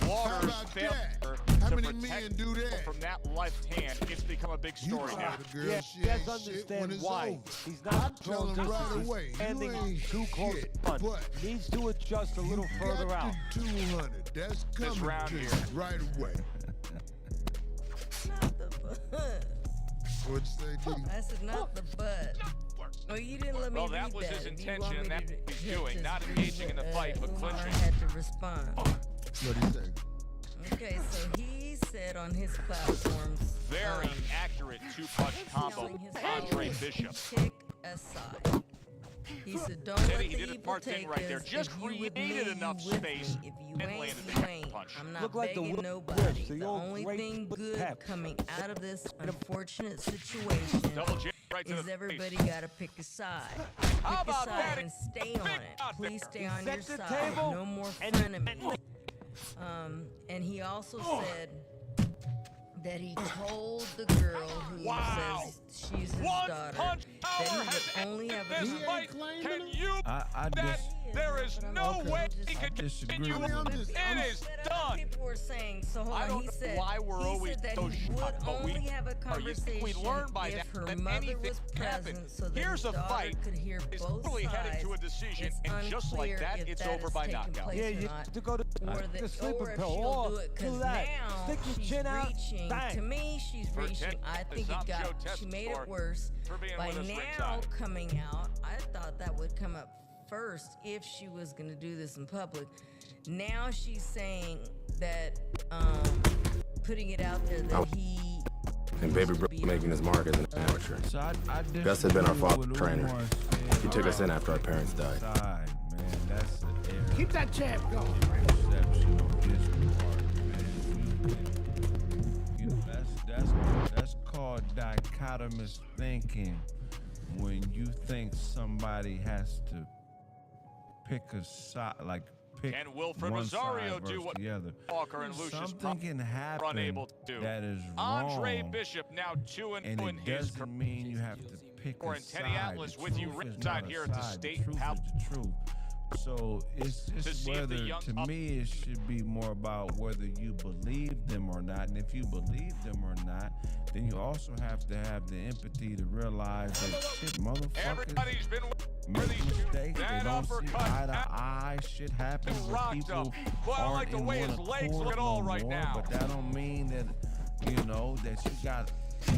[SPEAKER 5] Waters
[SPEAKER 3] about
[SPEAKER 5] failed
[SPEAKER 3] that?
[SPEAKER 5] to
[SPEAKER 3] How many
[SPEAKER 5] protect
[SPEAKER 3] men do that?
[SPEAKER 5] from that left hand. It's become a big
[SPEAKER 3] You
[SPEAKER 5] story now.
[SPEAKER 3] tell the girl
[SPEAKER 7] Yeah,
[SPEAKER 3] she
[SPEAKER 7] you
[SPEAKER 3] ain't
[SPEAKER 7] guys
[SPEAKER 3] shit when
[SPEAKER 7] understand
[SPEAKER 3] it's
[SPEAKER 7] why.
[SPEAKER 3] over.
[SPEAKER 7] He's
[SPEAKER 3] I
[SPEAKER 7] not
[SPEAKER 3] tell
[SPEAKER 7] throwing
[SPEAKER 3] him right
[SPEAKER 7] distance.
[SPEAKER 3] away,
[SPEAKER 7] He's
[SPEAKER 3] you
[SPEAKER 7] standing
[SPEAKER 3] ain't
[SPEAKER 7] too close
[SPEAKER 3] shit,
[SPEAKER 7] to front.
[SPEAKER 3] but
[SPEAKER 7] Needs to adjust a little
[SPEAKER 3] you
[SPEAKER 7] further
[SPEAKER 3] got
[SPEAKER 7] out.
[SPEAKER 3] the 200. That's coming
[SPEAKER 5] round
[SPEAKER 3] to
[SPEAKER 5] here.
[SPEAKER 3] you right away.
[SPEAKER 4] Not the butt.
[SPEAKER 3] What'd you say, D?
[SPEAKER 4] I said not the butt. No, you didn't let me
[SPEAKER 5] Well,
[SPEAKER 4] read
[SPEAKER 5] that was his
[SPEAKER 4] If you
[SPEAKER 5] intention,
[SPEAKER 4] want
[SPEAKER 5] and
[SPEAKER 4] me
[SPEAKER 5] that's
[SPEAKER 4] to
[SPEAKER 5] what he's
[SPEAKER 4] just
[SPEAKER 5] doing, not
[SPEAKER 4] read
[SPEAKER 5] engaging
[SPEAKER 4] it,
[SPEAKER 5] in the fight, but
[SPEAKER 4] Umar
[SPEAKER 5] clinching.
[SPEAKER 4] had to respond.
[SPEAKER 3] What'd he say?
[SPEAKER 4] Okay, so he said on his platforms,
[SPEAKER 5] Very accurate two-punch combo.
[SPEAKER 4] telling his
[SPEAKER 5] Andre
[SPEAKER 4] followers,
[SPEAKER 5] Bishop.
[SPEAKER 4] pick a side. He said, don't
[SPEAKER 5] Teddy,
[SPEAKER 4] let
[SPEAKER 5] he
[SPEAKER 4] the
[SPEAKER 5] did a
[SPEAKER 4] evil
[SPEAKER 5] smart thing
[SPEAKER 4] take
[SPEAKER 5] right there.
[SPEAKER 4] us.
[SPEAKER 5] Just
[SPEAKER 4] If you with
[SPEAKER 5] created
[SPEAKER 4] me,
[SPEAKER 5] enough
[SPEAKER 4] you with
[SPEAKER 5] space
[SPEAKER 4] me. If you
[SPEAKER 5] and
[SPEAKER 4] ain't,
[SPEAKER 5] landed
[SPEAKER 4] you
[SPEAKER 5] the
[SPEAKER 4] ain't.
[SPEAKER 5] punch.
[SPEAKER 4] I'm not
[SPEAKER 7] Look like the
[SPEAKER 4] begging
[SPEAKER 7] Whip
[SPEAKER 4] nobody.
[SPEAKER 7] Whips, the
[SPEAKER 4] The
[SPEAKER 7] old
[SPEAKER 4] only
[SPEAKER 7] great
[SPEAKER 4] thing
[SPEAKER 7] with
[SPEAKER 4] good
[SPEAKER 7] pep.
[SPEAKER 4] coming out of this unfortunate situation
[SPEAKER 5] Double jab right to
[SPEAKER 4] is
[SPEAKER 5] the
[SPEAKER 4] everybody
[SPEAKER 5] face.
[SPEAKER 4] got to pick a side.
[SPEAKER 5] How
[SPEAKER 4] Pick a
[SPEAKER 5] about
[SPEAKER 4] side
[SPEAKER 5] that?
[SPEAKER 4] and stay on
[SPEAKER 5] Pick
[SPEAKER 4] it.
[SPEAKER 5] out
[SPEAKER 4] Please
[SPEAKER 5] there.
[SPEAKER 4] stay on
[SPEAKER 7] Set
[SPEAKER 4] your
[SPEAKER 7] the
[SPEAKER 4] side.
[SPEAKER 7] table
[SPEAKER 4] No more
[SPEAKER 7] and-
[SPEAKER 4] frenemies. And he also said that he told the girl who
[SPEAKER 5] Wow.
[SPEAKER 4] says she's his
[SPEAKER 5] One
[SPEAKER 4] daughter
[SPEAKER 5] punch
[SPEAKER 4] that
[SPEAKER 5] power
[SPEAKER 4] he
[SPEAKER 5] has
[SPEAKER 4] would only have
[SPEAKER 5] ended
[SPEAKER 4] a
[SPEAKER 5] this fight.
[SPEAKER 3] claiming
[SPEAKER 5] Can
[SPEAKER 3] him?
[SPEAKER 5] you
[SPEAKER 2] I
[SPEAKER 5] that there is no way he
[SPEAKER 2] I
[SPEAKER 5] could
[SPEAKER 2] disagree
[SPEAKER 5] continue.
[SPEAKER 2] with him.
[SPEAKER 5] It is
[SPEAKER 4] But other
[SPEAKER 5] done.
[SPEAKER 4] people were saying, so hold
[SPEAKER 5] I
[SPEAKER 4] on,
[SPEAKER 5] don't
[SPEAKER 4] he
[SPEAKER 5] know
[SPEAKER 4] said,
[SPEAKER 5] why we're
[SPEAKER 4] he
[SPEAKER 5] always
[SPEAKER 4] said that
[SPEAKER 5] so
[SPEAKER 4] he would
[SPEAKER 5] shocked, but we-
[SPEAKER 4] only have a
[SPEAKER 5] you
[SPEAKER 4] conversation
[SPEAKER 5] think we learned by
[SPEAKER 4] if
[SPEAKER 5] now
[SPEAKER 4] her
[SPEAKER 5] that
[SPEAKER 4] mother
[SPEAKER 5] anything
[SPEAKER 4] was
[SPEAKER 5] can happen.
[SPEAKER 4] present so that
[SPEAKER 5] Here's
[SPEAKER 4] his
[SPEAKER 5] a
[SPEAKER 4] daughter
[SPEAKER 5] fight.
[SPEAKER 4] could hear
[SPEAKER 5] It's
[SPEAKER 4] both
[SPEAKER 5] clearly headed
[SPEAKER 4] sides.
[SPEAKER 5] to a decision,
[SPEAKER 4] It's
[SPEAKER 5] and just like
[SPEAKER 4] unclear
[SPEAKER 5] that,
[SPEAKER 4] if
[SPEAKER 5] it's
[SPEAKER 4] that
[SPEAKER 5] over
[SPEAKER 4] has
[SPEAKER 5] by
[SPEAKER 4] taken
[SPEAKER 5] knockout.
[SPEAKER 4] place
[SPEAKER 7] Yeah,
[SPEAKER 4] or
[SPEAKER 7] you
[SPEAKER 4] not,
[SPEAKER 7] have to go to
[SPEAKER 4] or
[SPEAKER 7] the
[SPEAKER 4] that,
[SPEAKER 7] sleeping
[SPEAKER 4] or if
[SPEAKER 7] pill.
[SPEAKER 4] she'll
[SPEAKER 7] Or
[SPEAKER 4] do it,
[SPEAKER 7] do
[SPEAKER 4] because
[SPEAKER 7] that.
[SPEAKER 4] now
[SPEAKER 7] Stick your
[SPEAKER 4] she's
[SPEAKER 7] chin out.
[SPEAKER 4] reaching.
[SPEAKER 7] Bang.
[SPEAKER 4] To me, she's
[SPEAKER 5] For
[SPEAKER 4] reaching.
[SPEAKER 5] Ted,
[SPEAKER 4] I think
[SPEAKER 5] I'm
[SPEAKER 4] it
[SPEAKER 5] Joe
[SPEAKER 4] got. She made
[SPEAKER 5] Testore
[SPEAKER 4] it worse.
[SPEAKER 5] for being
[SPEAKER 4] By
[SPEAKER 5] with us
[SPEAKER 4] now,
[SPEAKER 5] ringside.
[SPEAKER 4] coming out, I thought that would come up first if she was going to do this in public. Now she's saying that, putting it out there that he.
[SPEAKER 10] And Baby Bro making his mark as an amateur.
[SPEAKER 2] So I
[SPEAKER 10] Gus had been our
[SPEAKER 2] disagree
[SPEAKER 10] father
[SPEAKER 2] with what
[SPEAKER 10] trainer.
[SPEAKER 2] Umar said.
[SPEAKER 10] He took us in after our parents died.
[SPEAKER 2] Side, man, that's an error.
[SPEAKER 9] Keep that jab going.
[SPEAKER 2] Perception on his part, man. You know, that's called dichotomous thinking. When you think somebody has to pick a side, like pick
[SPEAKER 5] Can Wilfred
[SPEAKER 2] one
[SPEAKER 5] Rosario
[SPEAKER 2] side
[SPEAKER 5] do
[SPEAKER 2] versus
[SPEAKER 5] what
[SPEAKER 2] the other.
[SPEAKER 5] Walker and Lucius
[SPEAKER 2] Something can
[SPEAKER 5] were
[SPEAKER 2] happen
[SPEAKER 5] unable to do?
[SPEAKER 2] that is
[SPEAKER 5] Andre
[SPEAKER 2] wrong,
[SPEAKER 5] Bishop now 2-0
[SPEAKER 2] and
[SPEAKER 5] in
[SPEAKER 2] it
[SPEAKER 5] his
[SPEAKER 2] doesn't mean you have to pick
[SPEAKER 5] Or
[SPEAKER 2] a
[SPEAKER 5] in
[SPEAKER 2] side.
[SPEAKER 5] Tenniatlas
[SPEAKER 2] The
[SPEAKER 5] with you
[SPEAKER 2] truth is
[SPEAKER 5] ringside
[SPEAKER 2] not a
[SPEAKER 5] here at the
[SPEAKER 2] side.
[SPEAKER 5] state
[SPEAKER 2] The truth
[SPEAKER 5] house.
[SPEAKER 2] is the truth. So it's
[SPEAKER 5] To
[SPEAKER 2] just
[SPEAKER 5] see if the
[SPEAKER 2] whether,
[SPEAKER 5] young
[SPEAKER 2] to me, it should be more about whether you believe them or not. And if you believe them or not, then you also have to have the empathy to realize that shit, motherfuckers
[SPEAKER 5] Everybody's been
[SPEAKER 2] make mistakes. They
[SPEAKER 5] that
[SPEAKER 2] don't see
[SPEAKER 5] uppercut.
[SPEAKER 2] eye to eye. Shit happens. But
[SPEAKER 5] Rocked
[SPEAKER 2] people
[SPEAKER 5] him. Boy, I
[SPEAKER 2] aren't
[SPEAKER 5] like the
[SPEAKER 2] in
[SPEAKER 5] way
[SPEAKER 2] one
[SPEAKER 5] his legs
[SPEAKER 2] accord
[SPEAKER 5] look at all
[SPEAKER 2] no
[SPEAKER 5] right
[SPEAKER 2] more.
[SPEAKER 5] now.
[SPEAKER 2] But that don't mean that, you know, that you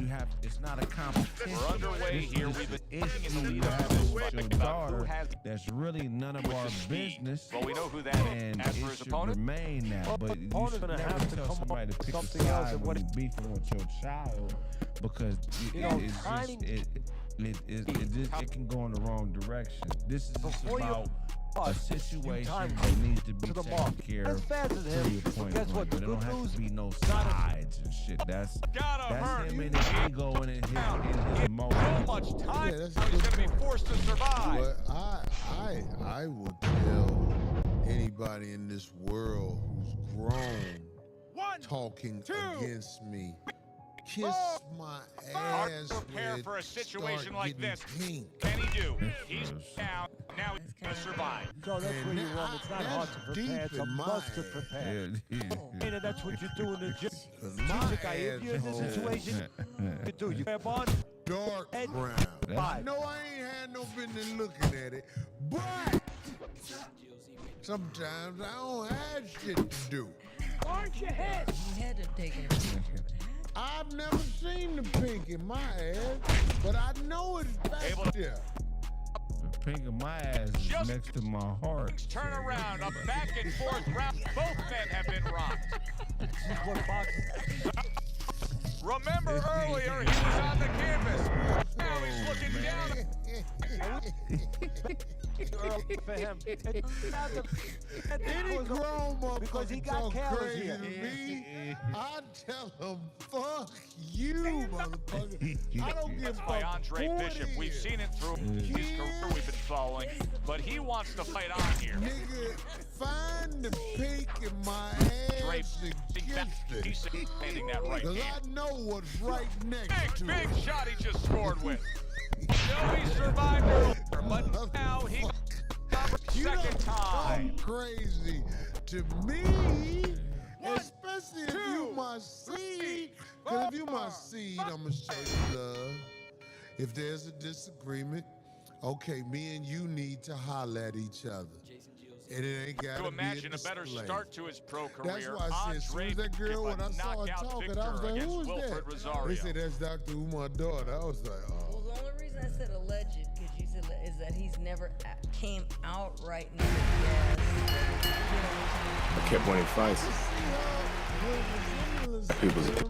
[SPEAKER 2] have. It's not a competition.
[SPEAKER 5] We're underway
[SPEAKER 2] This
[SPEAKER 5] here.
[SPEAKER 2] is
[SPEAKER 5] We've
[SPEAKER 2] the
[SPEAKER 5] been
[SPEAKER 2] issue
[SPEAKER 5] in the
[SPEAKER 2] you
[SPEAKER 5] lead
[SPEAKER 2] have
[SPEAKER 5] up to this
[SPEAKER 2] with
[SPEAKER 5] fight
[SPEAKER 2] your
[SPEAKER 5] about who
[SPEAKER 2] daughter.
[SPEAKER 5] has
[SPEAKER 2] That's really none of
[SPEAKER 5] with
[SPEAKER 2] our
[SPEAKER 5] the speed.
[SPEAKER 2] business.
[SPEAKER 5] Well, we know who that
[SPEAKER 2] And
[SPEAKER 5] is. As for
[SPEAKER 2] it
[SPEAKER 5] his
[SPEAKER 2] should
[SPEAKER 5] opponent,
[SPEAKER 2] remain that. But you
[SPEAKER 7] opponent's
[SPEAKER 2] should
[SPEAKER 7] gonna
[SPEAKER 2] never
[SPEAKER 7] have to
[SPEAKER 2] tell
[SPEAKER 7] come
[SPEAKER 2] somebody to
[SPEAKER 7] up
[SPEAKER 2] pick a
[SPEAKER 7] with something else
[SPEAKER 2] side
[SPEAKER 7] and
[SPEAKER 2] when
[SPEAKER 7] what
[SPEAKER 2] you're beefing with your child, because it can go in the wrong direction. This is just
[SPEAKER 7] Before you
[SPEAKER 2] about a situation
[SPEAKER 7] time
[SPEAKER 2] that needs to be
[SPEAKER 7] to the
[SPEAKER 2] taken
[SPEAKER 7] mark.
[SPEAKER 2] care
[SPEAKER 7] As
[SPEAKER 2] of
[SPEAKER 7] fast as
[SPEAKER 2] to
[SPEAKER 7] him.
[SPEAKER 2] your point.
[SPEAKER 7] Guess what?
[SPEAKER 2] But
[SPEAKER 7] The
[SPEAKER 2] it don't
[SPEAKER 7] good
[SPEAKER 2] have
[SPEAKER 7] news,
[SPEAKER 2] to be no
[SPEAKER 7] not a-
[SPEAKER 2] sides and shit. That's
[SPEAKER 5] hurt.
[SPEAKER 2] him and his ego and his
[SPEAKER 5] so
[SPEAKER 2] emotions.
[SPEAKER 5] much time.
[SPEAKER 3] Yeah, that's
[SPEAKER 5] now
[SPEAKER 3] a
[SPEAKER 5] he's
[SPEAKER 3] good
[SPEAKER 5] going to be forced to survive.
[SPEAKER 3] But I would tell anybody in this world who's grown talking against me, kiss my
[SPEAKER 5] Hard
[SPEAKER 3] ass
[SPEAKER 5] to prepare
[SPEAKER 3] when
[SPEAKER 5] for a
[SPEAKER 3] it
[SPEAKER 5] situation
[SPEAKER 3] start
[SPEAKER 5] like
[SPEAKER 3] getting
[SPEAKER 5] this.
[SPEAKER 3] pink.
[SPEAKER 5] Can he do? He's down. Now he's going to survive.
[SPEAKER 7] So that's
[SPEAKER 3] And
[SPEAKER 7] where you're
[SPEAKER 3] that-
[SPEAKER 7] wrong. It's not hard to
[SPEAKER 3] that's
[SPEAKER 7] prepare.
[SPEAKER 3] deep
[SPEAKER 7] It's a
[SPEAKER 3] in my
[SPEAKER 7] must to
[SPEAKER 3] head.
[SPEAKER 7] prepare.
[SPEAKER 2] Yeah.
[SPEAKER 7] And that's what you do in the gym.
[SPEAKER 3] 'Cause my
[SPEAKER 7] Music guy, if you're in this
[SPEAKER 3] asshole
[SPEAKER 7] situation, you do. You grab on.
[SPEAKER 3] dark
[SPEAKER 7] Ed-
[SPEAKER 3] brown. I
[SPEAKER 7] Five.
[SPEAKER 3] know I ain't had no business looking at it, but sometimes I don't have shit to do.
[SPEAKER 4] Aren't you head? You had to take a picture of that.
[SPEAKER 3] I've never seen the pink in my ass, but I know it's back
[SPEAKER 5] Able to-
[SPEAKER 3] there.
[SPEAKER 2] The pink of my ass is
[SPEAKER 5] Just-
[SPEAKER 2] next to my heart.
[SPEAKER 5] Turn around. A back and forth round. Both men have been rocked.
[SPEAKER 7] This is what boxing.
[SPEAKER 5] Remember earlier, he was on the canvas. Now he's looking down.
[SPEAKER 7] Early for him.
[SPEAKER 3] Any grown
[SPEAKER 7] because he
[SPEAKER 3] motherfucker
[SPEAKER 7] got
[SPEAKER 3] talk
[SPEAKER 7] careless
[SPEAKER 3] crazy
[SPEAKER 7] here.
[SPEAKER 3] to me, I tell him, fuck you, motherfucker. I don't give a
[SPEAKER 5] By
[SPEAKER 3] fuck
[SPEAKER 5] Andre
[SPEAKER 3] who
[SPEAKER 5] Bishop.
[SPEAKER 3] it
[SPEAKER 5] We've
[SPEAKER 3] is.
[SPEAKER 5] seen it through his career we've been following, but he wants to fight on here.
[SPEAKER 3] Nigga, find the pink in my
[SPEAKER 5] Dre
[SPEAKER 3] ass and kiss
[SPEAKER 5] he's
[SPEAKER 3] it.
[SPEAKER 5] standing that right
[SPEAKER 3] Cause
[SPEAKER 5] hand.
[SPEAKER 3] I know what's right next to
[SPEAKER 5] Big
[SPEAKER 3] it.
[SPEAKER 5] shot he just scored with. No, he survived earlier, but now he
[SPEAKER 3] You
[SPEAKER 5] second
[SPEAKER 3] don't
[SPEAKER 5] time.
[SPEAKER 3] talk crazy to me, especially if you my seed. Cause if you my seed, I'ma show you love. If there's a disagreement, okay, me and you need to holler at each other. And it ain't gotta
[SPEAKER 5] To
[SPEAKER 3] be
[SPEAKER 5] imagine a better
[SPEAKER 3] display.
[SPEAKER 5] start to his pro
[SPEAKER 3] That's
[SPEAKER 5] career.
[SPEAKER 3] why I said, as soon
[SPEAKER 5] Andre
[SPEAKER 3] as that girl, when I
[SPEAKER 5] Bishop, a
[SPEAKER 3] saw her
[SPEAKER 5] knockout
[SPEAKER 3] talking, I was
[SPEAKER 5] victor
[SPEAKER 3] like,
[SPEAKER 5] against
[SPEAKER 3] who is
[SPEAKER 5] Wilfred
[SPEAKER 3] that?
[SPEAKER 5] Rosario.
[SPEAKER 3] They said, that's Dr. Umar daughter. I was like, oh.
[SPEAKER 4] Well, the only reason I said alleged, because you said is that he's never came out right now.
[SPEAKER 10] I kept winning fights. People's
[SPEAKER 3] But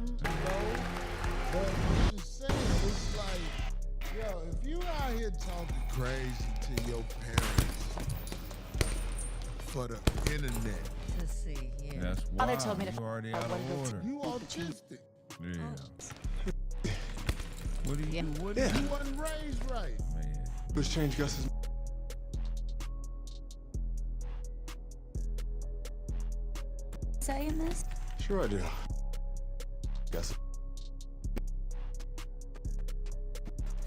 [SPEAKER 3] what you're saying is like, yo, if you out here talking crazy to your parents for the internet,
[SPEAKER 4] To see, yeah.
[SPEAKER 2] That's why
[SPEAKER 11] Father told me to
[SPEAKER 2] you already out of order.
[SPEAKER 3] you autistic.
[SPEAKER 2] Yeah. What do you?
[SPEAKER 11] Yeah.
[SPEAKER 2] What do you?
[SPEAKER 3] You wasn't raised right.
[SPEAKER 2] Man.
[SPEAKER 10] Let's change Gus's.
[SPEAKER 11] Saying this?
[SPEAKER 10] Sure I do. Gus.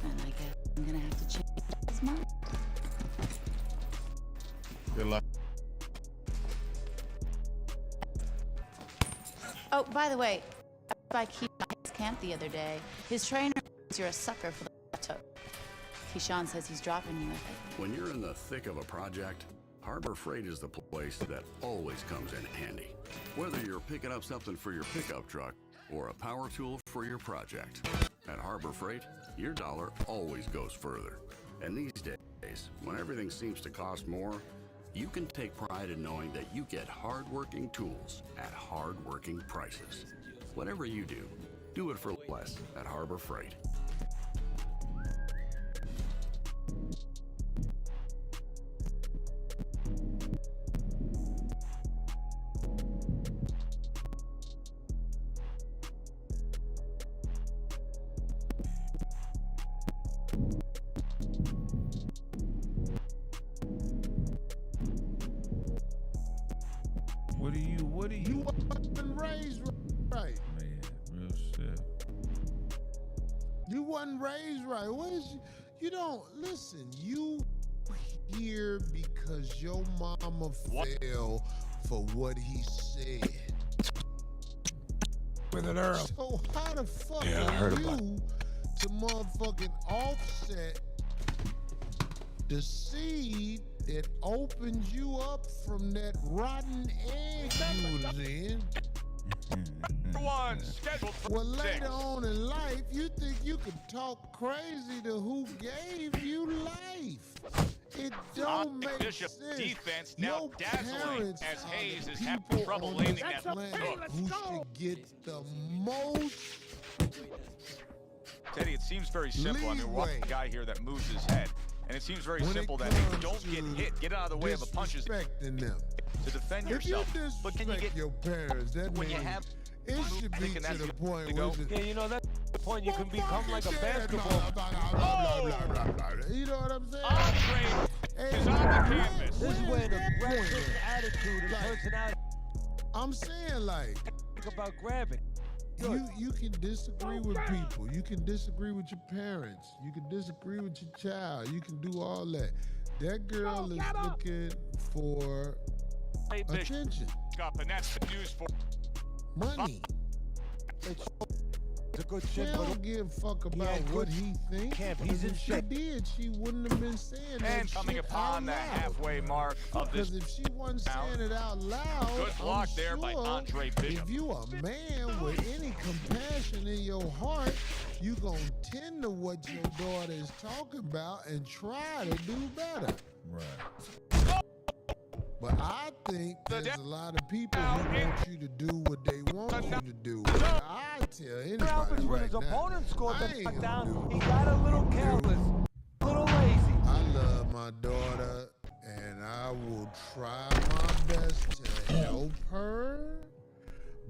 [SPEAKER 11] And I guess I'm gonna have to change his mind.
[SPEAKER 10] Good luck.
[SPEAKER 11] Oh, by the way, by Keyshawn's camp the other day, his trainer says you're a sucker for the laptop. Keyshawn says he's dropping you with it.
[SPEAKER 12] When you're in the thick of a project, Harbor Freight is the place that always comes in handy. Whether you're picking up something for your pickup truck or a power tool for your project, at Harbor Freight, your dollar always goes further. And these days, when everything seems to cost more, you can take pride in knowing that you get hard-working tools at hard-working prices. Whatever you do, do it for less at Harbor Freight.
[SPEAKER 2] What do you?
[SPEAKER 3] Wasn't raised right.
[SPEAKER 2] Man, real shit.
[SPEAKER 3] You wasn't raised right. What is you don't listen. You here because your mama fell for what he said.
[SPEAKER 10] With an Earl.
[SPEAKER 3] So how the fuck
[SPEAKER 10] I
[SPEAKER 3] are
[SPEAKER 10] heard
[SPEAKER 3] you
[SPEAKER 10] about it.
[SPEAKER 3] to motherfucking offset the seed that opens you up from that rotten egg you was in?
[SPEAKER 5] One scheduled for
[SPEAKER 3] Well,
[SPEAKER 5] 6.
[SPEAKER 3] later on in life, you think you could talk crazy to who gave you life. It don't make
[SPEAKER 5] Bishop
[SPEAKER 3] sense.
[SPEAKER 5] defense now
[SPEAKER 3] Your
[SPEAKER 5] dazzling
[SPEAKER 3] parents
[SPEAKER 5] as
[SPEAKER 3] are
[SPEAKER 5] Hayes
[SPEAKER 3] the
[SPEAKER 5] is having
[SPEAKER 3] people
[SPEAKER 5] trouble
[SPEAKER 3] on
[SPEAKER 5] landing
[SPEAKER 3] this
[SPEAKER 5] that
[SPEAKER 3] planet
[SPEAKER 5] hook.
[SPEAKER 3] who should get the most
[SPEAKER 5] Teddy, it seems very simple. I mean, we're watching a guy here that moves his head. And it seems very
[SPEAKER 3] when
[SPEAKER 5] simple
[SPEAKER 3] it
[SPEAKER 5] that hey,
[SPEAKER 3] comes
[SPEAKER 5] don't get
[SPEAKER 3] to
[SPEAKER 5] hit. Get out of the way of the punches to
[SPEAKER 3] disrespecting them.
[SPEAKER 5] defend
[SPEAKER 3] If you
[SPEAKER 5] yourself. But can you
[SPEAKER 3] disrespect
[SPEAKER 5] get
[SPEAKER 3] your parents, that
[SPEAKER 5] when you
[SPEAKER 3] means
[SPEAKER 5] have
[SPEAKER 3] it should be
[SPEAKER 5] thinking
[SPEAKER 3] to
[SPEAKER 5] that's
[SPEAKER 3] the
[SPEAKER 5] good
[SPEAKER 3] point
[SPEAKER 5] to
[SPEAKER 3] where
[SPEAKER 5] go?
[SPEAKER 3] it's
[SPEAKER 7] Yeah, you know, that's the point. You can become like a
[SPEAKER 3] fucking
[SPEAKER 7] basketball.
[SPEAKER 3] You know what I'm saying?
[SPEAKER 5] Andre is on the canvas.
[SPEAKER 7] This is where the
[SPEAKER 3] that point
[SPEAKER 7] aggressive
[SPEAKER 3] at?
[SPEAKER 7] attitude and
[SPEAKER 3] Like,
[SPEAKER 7] personality.
[SPEAKER 3] I'm saying like
[SPEAKER 7] Think about grabbing.
[SPEAKER 3] you can disagree with people. You can disagree with your parents. You can disagree with your child. You can do all that. That girl is looking for attention,
[SPEAKER 5] Up, and that's the news for
[SPEAKER 3] money.
[SPEAKER 7] It's a good
[SPEAKER 3] She
[SPEAKER 7] shit, but
[SPEAKER 3] don't give a fuck about
[SPEAKER 7] had
[SPEAKER 3] what
[SPEAKER 7] good
[SPEAKER 3] he thinks.
[SPEAKER 7] camp.
[SPEAKER 3] Because
[SPEAKER 7] He's in
[SPEAKER 3] if she
[SPEAKER 7] shape.
[SPEAKER 3] did, she wouldn't have been saying that
[SPEAKER 5] and coming
[SPEAKER 3] shit
[SPEAKER 5] upon
[SPEAKER 3] out
[SPEAKER 5] the
[SPEAKER 3] loud.
[SPEAKER 5] halfway mark of this.
[SPEAKER 3] Because if she wasn't saying it out loud,
[SPEAKER 5] Good
[SPEAKER 3] I'm
[SPEAKER 5] block there by
[SPEAKER 3] sure
[SPEAKER 5] Andre Bishop.
[SPEAKER 3] if you a man with any compassion in your heart, you gonna tend to what your daughter is talking about and try to do better.
[SPEAKER 2] Right.
[SPEAKER 3] But I think there's a lot of people who want you to do what they want you to do. But I tell anybody
[SPEAKER 7] Alvarez, when
[SPEAKER 3] right
[SPEAKER 7] his
[SPEAKER 3] now,
[SPEAKER 7] opponent scored
[SPEAKER 3] I
[SPEAKER 7] the
[SPEAKER 3] ain't
[SPEAKER 7] knockdown,
[SPEAKER 3] gonna do
[SPEAKER 7] he got a little careless, a little lazy.
[SPEAKER 3] I love my daughter, and I will try my best to help her.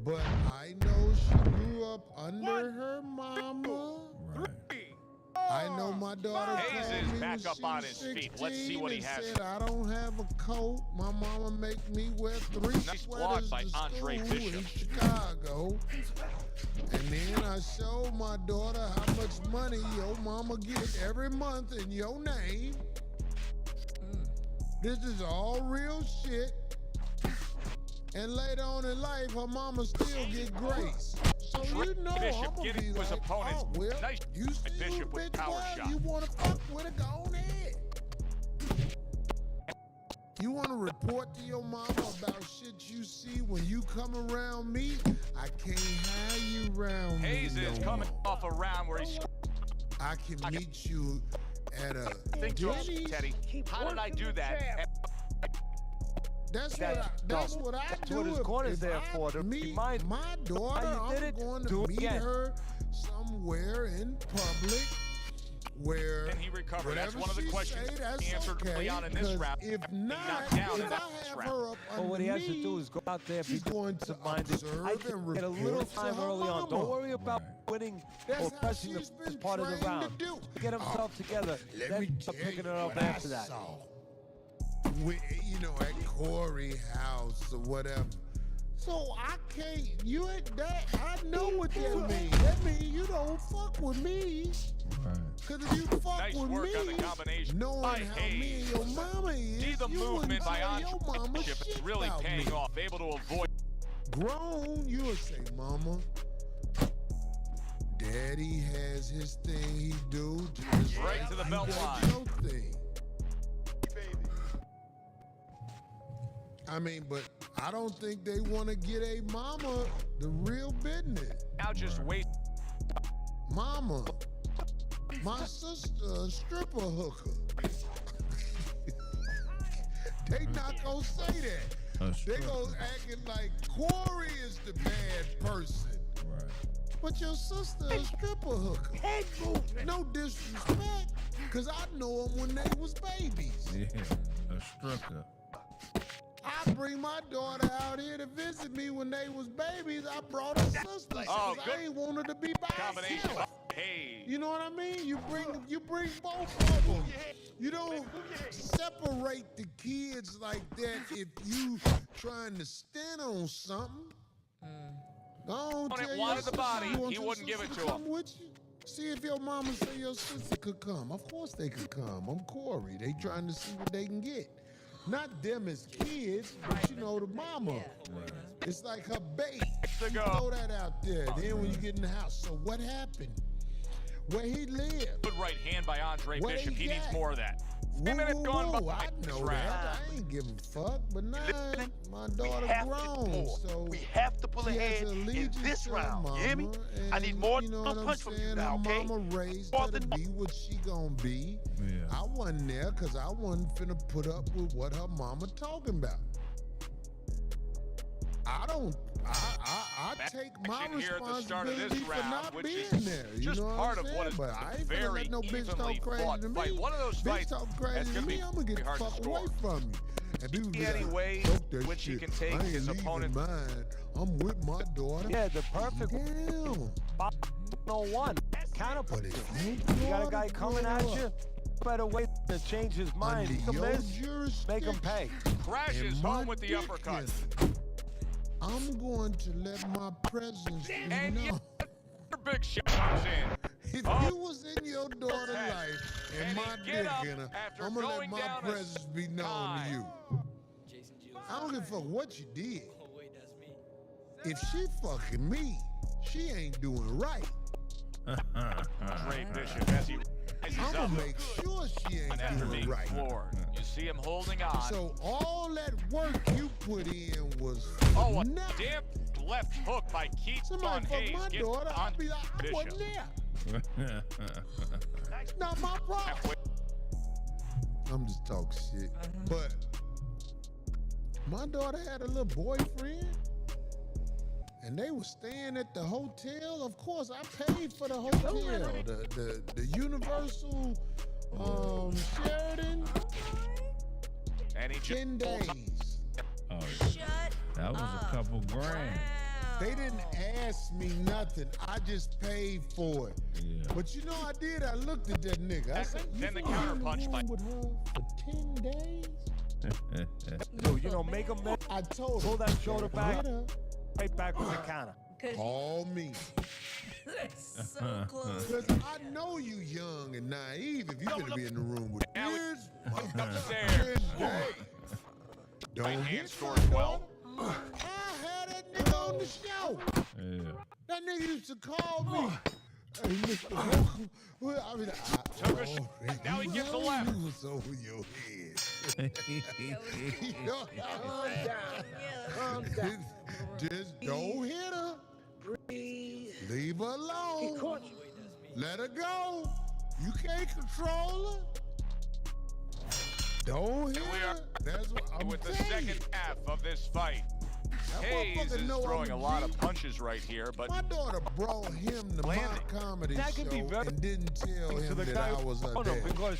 [SPEAKER 3] But I know she grew up under her mama.
[SPEAKER 2] Right.
[SPEAKER 3] I know my daughter
[SPEAKER 5] Hayes
[SPEAKER 3] called
[SPEAKER 5] is
[SPEAKER 3] me
[SPEAKER 5] back
[SPEAKER 3] when
[SPEAKER 5] up
[SPEAKER 3] she
[SPEAKER 5] on
[SPEAKER 3] was
[SPEAKER 5] his feet.
[SPEAKER 3] 16
[SPEAKER 5] Let's see what he
[SPEAKER 3] and
[SPEAKER 5] has.
[SPEAKER 3] said, I don't have a coat. My mama make me wear 3
[SPEAKER 5] Nice block
[SPEAKER 3] sweaters
[SPEAKER 5] by
[SPEAKER 3] to
[SPEAKER 5] Andre
[SPEAKER 3] school
[SPEAKER 5] Bishop.
[SPEAKER 3] in Chicago. And then I showed my daughter how much money your mama get every month in your name. This is all real shit. And later on in life, her mama still get grace. So you know
[SPEAKER 5] Bishop
[SPEAKER 3] I'm gonna
[SPEAKER 5] getting
[SPEAKER 3] be
[SPEAKER 5] to his
[SPEAKER 3] like,
[SPEAKER 5] opponent.
[SPEAKER 3] oh, well,
[SPEAKER 5] Nice
[SPEAKER 3] you see
[SPEAKER 5] Bishop
[SPEAKER 3] who
[SPEAKER 5] with
[SPEAKER 3] bitch
[SPEAKER 5] power
[SPEAKER 3] was?
[SPEAKER 5] shot.
[SPEAKER 3] You wanna fuck with it, go on ahead. You wanna report to your mama about shit you see when you come around me? I can't have you around
[SPEAKER 5] Hayes
[SPEAKER 3] me
[SPEAKER 5] is
[SPEAKER 3] no
[SPEAKER 5] coming
[SPEAKER 3] more.
[SPEAKER 5] off a round where he's.
[SPEAKER 3] I can meet you at a
[SPEAKER 5] Think to himself,
[SPEAKER 3] Denny's.
[SPEAKER 5] Teddy, how did I do that?
[SPEAKER 3] That's
[SPEAKER 7] That's
[SPEAKER 3] what I
[SPEAKER 7] that's
[SPEAKER 3] do.
[SPEAKER 7] what his
[SPEAKER 3] If-
[SPEAKER 7] corner's
[SPEAKER 3] if
[SPEAKER 7] there
[SPEAKER 3] I
[SPEAKER 7] for, to
[SPEAKER 3] meet
[SPEAKER 7] remind
[SPEAKER 3] my daughter,
[SPEAKER 7] how you did
[SPEAKER 3] I'm
[SPEAKER 7] it,
[SPEAKER 3] going
[SPEAKER 7] do
[SPEAKER 3] to
[SPEAKER 7] it
[SPEAKER 3] meet
[SPEAKER 7] again.
[SPEAKER 3] her somewhere in public where
[SPEAKER 5] And he recovered. That's
[SPEAKER 3] whatever
[SPEAKER 5] one of the
[SPEAKER 3] she
[SPEAKER 5] questions
[SPEAKER 3] say, that's
[SPEAKER 5] he answered
[SPEAKER 3] okay,
[SPEAKER 5] early on in this
[SPEAKER 3] 'cause
[SPEAKER 5] round.
[SPEAKER 3] If not,
[SPEAKER 5] knocked down in
[SPEAKER 3] if
[SPEAKER 5] that
[SPEAKER 3] I have
[SPEAKER 5] round.
[SPEAKER 3] her up
[SPEAKER 7] But what he has to
[SPEAKER 3] under
[SPEAKER 7] do
[SPEAKER 3] me,
[SPEAKER 7] is go out there, be
[SPEAKER 3] she's going to
[SPEAKER 7] minded.
[SPEAKER 3] observe
[SPEAKER 7] I
[SPEAKER 3] and
[SPEAKER 7] get a
[SPEAKER 3] report
[SPEAKER 7] little
[SPEAKER 3] to
[SPEAKER 7] time
[SPEAKER 3] her
[SPEAKER 7] early on. Don't
[SPEAKER 3] mama.
[SPEAKER 7] worry about
[SPEAKER 2] Right.
[SPEAKER 7] winning
[SPEAKER 3] That's
[SPEAKER 7] or
[SPEAKER 3] how
[SPEAKER 7] pressing
[SPEAKER 3] she's
[SPEAKER 7] the
[SPEAKER 3] been
[SPEAKER 7] part of the
[SPEAKER 3] trained to
[SPEAKER 7] round.
[SPEAKER 3] do.
[SPEAKER 7] Get himself together.
[SPEAKER 3] Let
[SPEAKER 7] Then
[SPEAKER 3] me
[SPEAKER 7] start
[SPEAKER 3] tell
[SPEAKER 7] picking
[SPEAKER 3] you
[SPEAKER 7] it up
[SPEAKER 3] what
[SPEAKER 7] after
[SPEAKER 3] I
[SPEAKER 7] that.
[SPEAKER 3] saw. At Corey House or whatever. So I can't, you at that, I know what that means. That means you don't fuck with me.
[SPEAKER 2] Right.
[SPEAKER 3] Cause if you fuck
[SPEAKER 5] Nice
[SPEAKER 3] with
[SPEAKER 5] work
[SPEAKER 3] me,
[SPEAKER 5] on the combination by
[SPEAKER 3] knowing how me
[SPEAKER 5] Hayes.
[SPEAKER 3] and your mama is,
[SPEAKER 5] See the
[SPEAKER 3] you
[SPEAKER 5] movement
[SPEAKER 3] wouldn't
[SPEAKER 5] by
[SPEAKER 3] tell your
[SPEAKER 5] Andre
[SPEAKER 3] mama
[SPEAKER 5] Bishop. It's
[SPEAKER 3] shit
[SPEAKER 5] really
[SPEAKER 3] about
[SPEAKER 5] paying
[SPEAKER 3] me.
[SPEAKER 5] off. Able to avoid.
[SPEAKER 3] Grown, you'll say, mama, daddy has his thing he do. Just
[SPEAKER 5] Right
[SPEAKER 3] like
[SPEAKER 5] to the
[SPEAKER 3] you
[SPEAKER 5] belt
[SPEAKER 3] got
[SPEAKER 5] line.
[SPEAKER 3] your thing. I mean, but I don't think they want to get a mama the real business.
[SPEAKER 5] Now just wait.
[SPEAKER 3] Mama, my sister, a stripper hooker. They not gonna say that. They gonna acting like Corey is the bad person.
[SPEAKER 2] Right.
[SPEAKER 3] But your sister a stripper hooker.
[SPEAKER 9] Head movement.
[SPEAKER 3] No disrespect, cause I know them when they was babies.
[SPEAKER 2] Yeah. A stripper.
[SPEAKER 3] I bring my daughter out here to visit me when they was babies. I brought her sister.
[SPEAKER 5] Oh,
[SPEAKER 3] Cause
[SPEAKER 5] good
[SPEAKER 3] I ain't want her to be by
[SPEAKER 5] combination.
[SPEAKER 3] herself.
[SPEAKER 5] Hey.
[SPEAKER 3] You know what I mean? You bring both of them. You don't separate the kids like that if you trying to stand on something. Don't
[SPEAKER 5] Opponent
[SPEAKER 3] tell
[SPEAKER 5] wanted
[SPEAKER 3] your
[SPEAKER 5] the body,
[SPEAKER 3] sister you want
[SPEAKER 5] he
[SPEAKER 3] your
[SPEAKER 5] wouldn't give
[SPEAKER 3] sister
[SPEAKER 5] it to
[SPEAKER 3] come
[SPEAKER 5] him.
[SPEAKER 3] with you. See if your mama say your sister could come. Of course they could come. I'm Corey. They trying to see what they can get. Not them as kids, but you know, the mama. It's like her bait. You throw that out there. Then when you get in the house, so what happened? Where he lived?
[SPEAKER 5] Good right hand by Andre
[SPEAKER 3] What
[SPEAKER 5] Bishop. He
[SPEAKER 3] he
[SPEAKER 5] needs
[SPEAKER 3] got?
[SPEAKER 5] more of that.
[SPEAKER 3] Whoa,
[SPEAKER 5] 3 minutes gone by
[SPEAKER 3] I
[SPEAKER 5] this
[SPEAKER 3] know
[SPEAKER 5] round.
[SPEAKER 3] that. I ain't giving a fuck. But now my daughter grown, so
[SPEAKER 9] We have to pull
[SPEAKER 3] she
[SPEAKER 9] ahead
[SPEAKER 3] has
[SPEAKER 9] in
[SPEAKER 3] allegiance
[SPEAKER 9] this
[SPEAKER 3] to her
[SPEAKER 9] round. You hear me?
[SPEAKER 3] mama,
[SPEAKER 9] I need
[SPEAKER 3] and
[SPEAKER 9] more
[SPEAKER 3] you know
[SPEAKER 9] than
[SPEAKER 3] what I'm
[SPEAKER 9] punch from you
[SPEAKER 3] saying?
[SPEAKER 9] now,
[SPEAKER 3] Her
[SPEAKER 9] okay?
[SPEAKER 3] mama raised
[SPEAKER 9] More
[SPEAKER 3] her to
[SPEAKER 9] than-
[SPEAKER 3] be what she gonna be.
[SPEAKER 2] Yeah.
[SPEAKER 3] I wasn't there because I wasn't finna put up with what her mama talking about. I take my
[SPEAKER 5] Action here at the start of this
[SPEAKER 3] responsibility for
[SPEAKER 5] round,
[SPEAKER 3] not
[SPEAKER 5] which
[SPEAKER 3] being
[SPEAKER 5] is
[SPEAKER 3] there. You
[SPEAKER 5] just
[SPEAKER 3] know what
[SPEAKER 5] part
[SPEAKER 3] I'm
[SPEAKER 5] of
[SPEAKER 3] saying?
[SPEAKER 5] what is
[SPEAKER 3] But I ain't finna
[SPEAKER 5] very
[SPEAKER 3] let no bitch
[SPEAKER 5] evenly
[SPEAKER 3] talk crazy
[SPEAKER 5] fought
[SPEAKER 3] to me.
[SPEAKER 5] fight. One of those
[SPEAKER 3] Bitch
[SPEAKER 5] fights
[SPEAKER 3] talk crazy
[SPEAKER 5] that's
[SPEAKER 3] to
[SPEAKER 5] gonna
[SPEAKER 3] me,
[SPEAKER 5] be
[SPEAKER 3] I'm gonna get the
[SPEAKER 5] hard to
[SPEAKER 3] fuck
[SPEAKER 5] score.
[SPEAKER 3] away from you. And people be
[SPEAKER 5] Any
[SPEAKER 3] like,
[SPEAKER 5] way
[SPEAKER 3] "Fuck that
[SPEAKER 5] which he
[SPEAKER 3] shit.
[SPEAKER 5] can take
[SPEAKER 3] I ain't
[SPEAKER 5] his
[SPEAKER 3] leaving
[SPEAKER 5] opponent."
[SPEAKER 3] mine. I'm with my daughter.
[SPEAKER 7] Yeah, the perfect
[SPEAKER 3] Damn.
[SPEAKER 7] 101 counterpunch.
[SPEAKER 3] But if
[SPEAKER 7] You got a guy coming at you, better wait to change his mind.
[SPEAKER 3] Under
[SPEAKER 7] He can
[SPEAKER 3] your
[SPEAKER 7] miss, make him pay.
[SPEAKER 5] Crashes
[SPEAKER 3] and my
[SPEAKER 5] home with the uppercut.
[SPEAKER 3] I'm going to let my presence be
[SPEAKER 5] And
[SPEAKER 3] known.
[SPEAKER 5] Big shot comes in.
[SPEAKER 3] If you was in your daughter's life and my dick in her, I'm gonna let my presence be known to you. I don't give a fuck what you did.
[SPEAKER 1] Oh, wait, that's me.
[SPEAKER 3] If she fucking me, she ain't doing right.
[SPEAKER 5] Andre Bishop as he rises
[SPEAKER 3] I'm
[SPEAKER 5] up
[SPEAKER 3] gonna make sure she ain't
[SPEAKER 5] after
[SPEAKER 3] doing
[SPEAKER 5] being
[SPEAKER 3] right.
[SPEAKER 5] floored. You see him holding on.
[SPEAKER 3] So all that work you put in was
[SPEAKER 5] Oh, a
[SPEAKER 3] nothing.
[SPEAKER 5] damn left hook by Keith
[SPEAKER 3] Somebody fuck
[SPEAKER 5] Hayes
[SPEAKER 3] my
[SPEAKER 5] gets
[SPEAKER 3] daughter,
[SPEAKER 5] on
[SPEAKER 3] I'll be like, I wasn't
[SPEAKER 5] Bishop.
[SPEAKER 3] there. That's not my problem.
[SPEAKER 5] Halfway.
[SPEAKER 3] I'm just talking shit. But my daughter had a little boyfriend, and they were staying at the hotel. Of course, I paid for the hotel, the Universal Sheridan.
[SPEAKER 5] And he just
[SPEAKER 3] 10 days.
[SPEAKER 2] Oh,
[SPEAKER 4] Shut
[SPEAKER 2] that was a couple grand.
[SPEAKER 3] They didn't ask me nothing. I just paid for it.
[SPEAKER 2] Yeah.
[SPEAKER 3] But you know I did. I looked at that nigga. I said, you
[SPEAKER 5] Then the
[SPEAKER 3] think I'm in
[SPEAKER 5] counterpunch
[SPEAKER 3] room
[SPEAKER 5] fight.
[SPEAKER 3] with her for 10 days?
[SPEAKER 7] Dude, you know, make him miss,
[SPEAKER 3] I told her.
[SPEAKER 7] pull that shoulder back,
[SPEAKER 3] Hit her.
[SPEAKER 7] right back with the counter.
[SPEAKER 3] Call me.
[SPEAKER 4] That's so close.
[SPEAKER 3] Because I know you young and naive if you're going to be in the room with
[SPEAKER 5] Now
[SPEAKER 3] this
[SPEAKER 5] upstairs.
[SPEAKER 3] Don't
[SPEAKER 5] Right hand
[SPEAKER 3] hit
[SPEAKER 5] scores
[SPEAKER 3] my
[SPEAKER 5] well.
[SPEAKER 3] daughter. I had that nigga on the show.
[SPEAKER 2] Yeah.
[SPEAKER 3] That nigga used to call me. Hey, Mr. Welcome. Well, I mean,
[SPEAKER 5] Took a sh- now he gives a left.
[SPEAKER 3] He was over your head. You know what I'm saying? Just don't hit her. Leave her alone. Let her go. You can't control her. Don't hit
[SPEAKER 5] we
[SPEAKER 3] her.
[SPEAKER 5] are
[SPEAKER 3] That's what I'm
[SPEAKER 5] with the
[SPEAKER 3] telling
[SPEAKER 5] second
[SPEAKER 3] you.
[SPEAKER 5] half of this fight.
[SPEAKER 3] That
[SPEAKER 5] Hayes
[SPEAKER 3] motherfucker
[SPEAKER 5] is
[SPEAKER 3] know
[SPEAKER 5] throwing
[SPEAKER 3] I'm
[SPEAKER 5] a lot
[SPEAKER 3] G.
[SPEAKER 5] of punches right here, but
[SPEAKER 3] My daughter brought him to my
[SPEAKER 5] Landing.
[SPEAKER 3] comedy
[SPEAKER 7] That could be
[SPEAKER 3] show
[SPEAKER 7] very
[SPEAKER 3] and didn't tell
[SPEAKER 7] to
[SPEAKER 3] him
[SPEAKER 7] the
[SPEAKER 3] that
[SPEAKER 7] guy
[SPEAKER 3] I was her
[SPEAKER 7] oh, no,
[SPEAKER 3] dad.
[SPEAKER 7] because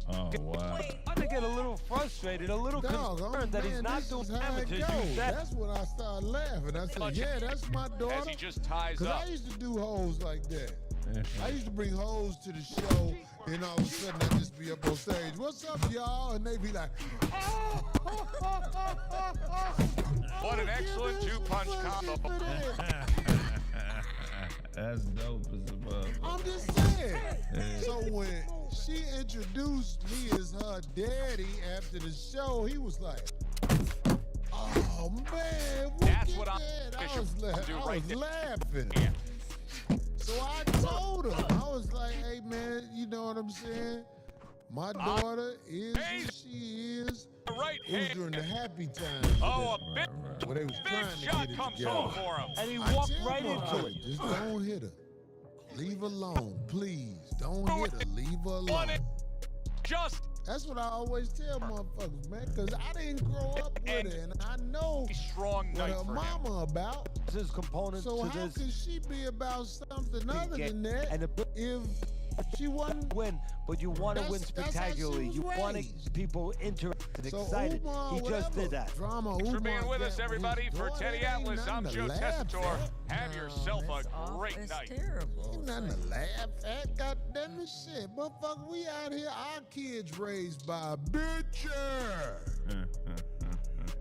[SPEAKER 2] Oh, wow.
[SPEAKER 7] I'm gonna get a little frustrated, a little concerned that he's not doing damage as you said.
[SPEAKER 3] That's when I started laughing. I said, yeah, that's my
[SPEAKER 5] as
[SPEAKER 3] daughter.
[SPEAKER 5] he just ties
[SPEAKER 3] Because
[SPEAKER 5] up.
[SPEAKER 3] I used to do hoes like that. I used to bring hoes to the show, and all of a sudden I'd just be up on stage. What's up, y'all? And they'd be like,
[SPEAKER 5] What an excellent two-punch combo.
[SPEAKER 2] That's dope as a mother.
[SPEAKER 3] I'm just saying. So when she introduced me as her daddy after the show, he was like, oh, man, look
[SPEAKER 5] That's
[SPEAKER 3] at
[SPEAKER 5] what I'm
[SPEAKER 3] that. I
[SPEAKER 5] Bishop
[SPEAKER 3] was,
[SPEAKER 5] do
[SPEAKER 3] I
[SPEAKER 5] right
[SPEAKER 3] was
[SPEAKER 5] there.
[SPEAKER 3] laughing.
[SPEAKER 5] Yeah.
[SPEAKER 3] So I told him, I was like, hey, man, you know what I'm saying? My daughter is who she is.
[SPEAKER 5] Right
[SPEAKER 3] It was
[SPEAKER 5] hand.
[SPEAKER 3] during the happy times.
[SPEAKER 5] Oh, a big,
[SPEAKER 3] where they was trying
[SPEAKER 5] big
[SPEAKER 3] to
[SPEAKER 5] shot
[SPEAKER 3] get it
[SPEAKER 5] comes
[SPEAKER 3] together.
[SPEAKER 5] home for him.
[SPEAKER 7] And he
[SPEAKER 3] I
[SPEAKER 7] walked
[SPEAKER 3] tell
[SPEAKER 7] right into
[SPEAKER 3] motherfuckers,
[SPEAKER 7] it.
[SPEAKER 3] just don't hit her. Leave her alone, please. Don't hit her. Leave her
[SPEAKER 5] Won
[SPEAKER 3] alone.
[SPEAKER 5] it. Just
[SPEAKER 3] That's what I always tell motherfuckers, man, because I didn't grow up with her, and I know
[SPEAKER 5] a strong
[SPEAKER 3] what
[SPEAKER 5] night
[SPEAKER 3] her
[SPEAKER 5] for him.
[SPEAKER 3] mama about.
[SPEAKER 7] This is component
[SPEAKER 3] So
[SPEAKER 7] to
[SPEAKER 3] how
[SPEAKER 7] this
[SPEAKER 3] can she be about something other
[SPEAKER 7] game.
[SPEAKER 3] than that
[SPEAKER 7] And the
[SPEAKER 3] if she wasn't?
[SPEAKER 7] win, but you want to
[SPEAKER 3] That's-
[SPEAKER 7] win
[SPEAKER 3] that's how she
[SPEAKER 7] spectacularly.
[SPEAKER 3] was
[SPEAKER 7] You want to
[SPEAKER 3] raised.
[SPEAKER 7] get people interested,
[SPEAKER 3] So
[SPEAKER 7] excited.
[SPEAKER 3] Umar,
[SPEAKER 7] He just
[SPEAKER 3] whatever
[SPEAKER 7] did that.
[SPEAKER 3] Drama,
[SPEAKER 5] Thanks for
[SPEAKER 3] Umar
[SPEAKER 5] being with
[SPEAKER 3] got
[SPEAKER 5] us,
[SPEAKER 3] with
[SPEAKER 5] everybody.
[SPEAKER 3] his
[SPEAKER 5] For
[SPEAKER 3] daughter,
[SPEAKER 5] Teddy
[SPEAKER 3] it ain't
[SPEAKER 5] Atlas, I'm
[SPEAKER 3] nothing
[SPEAKER 5] Joe
[SPEAKER 3] to laugh
[SPEAKER 5] Tessitore.
[SPEAKER 3] at.
[SPEAKER 5] Have yourself a great
[SPEAKER 4] It's
[SPEAKER 5] night.
[SPEAKER 4] terrible.
[SPEAKER 3] Ain't nothing to laugh at. Goddamn it, shit, motherfucker. We out here, our kids raised by a bitch.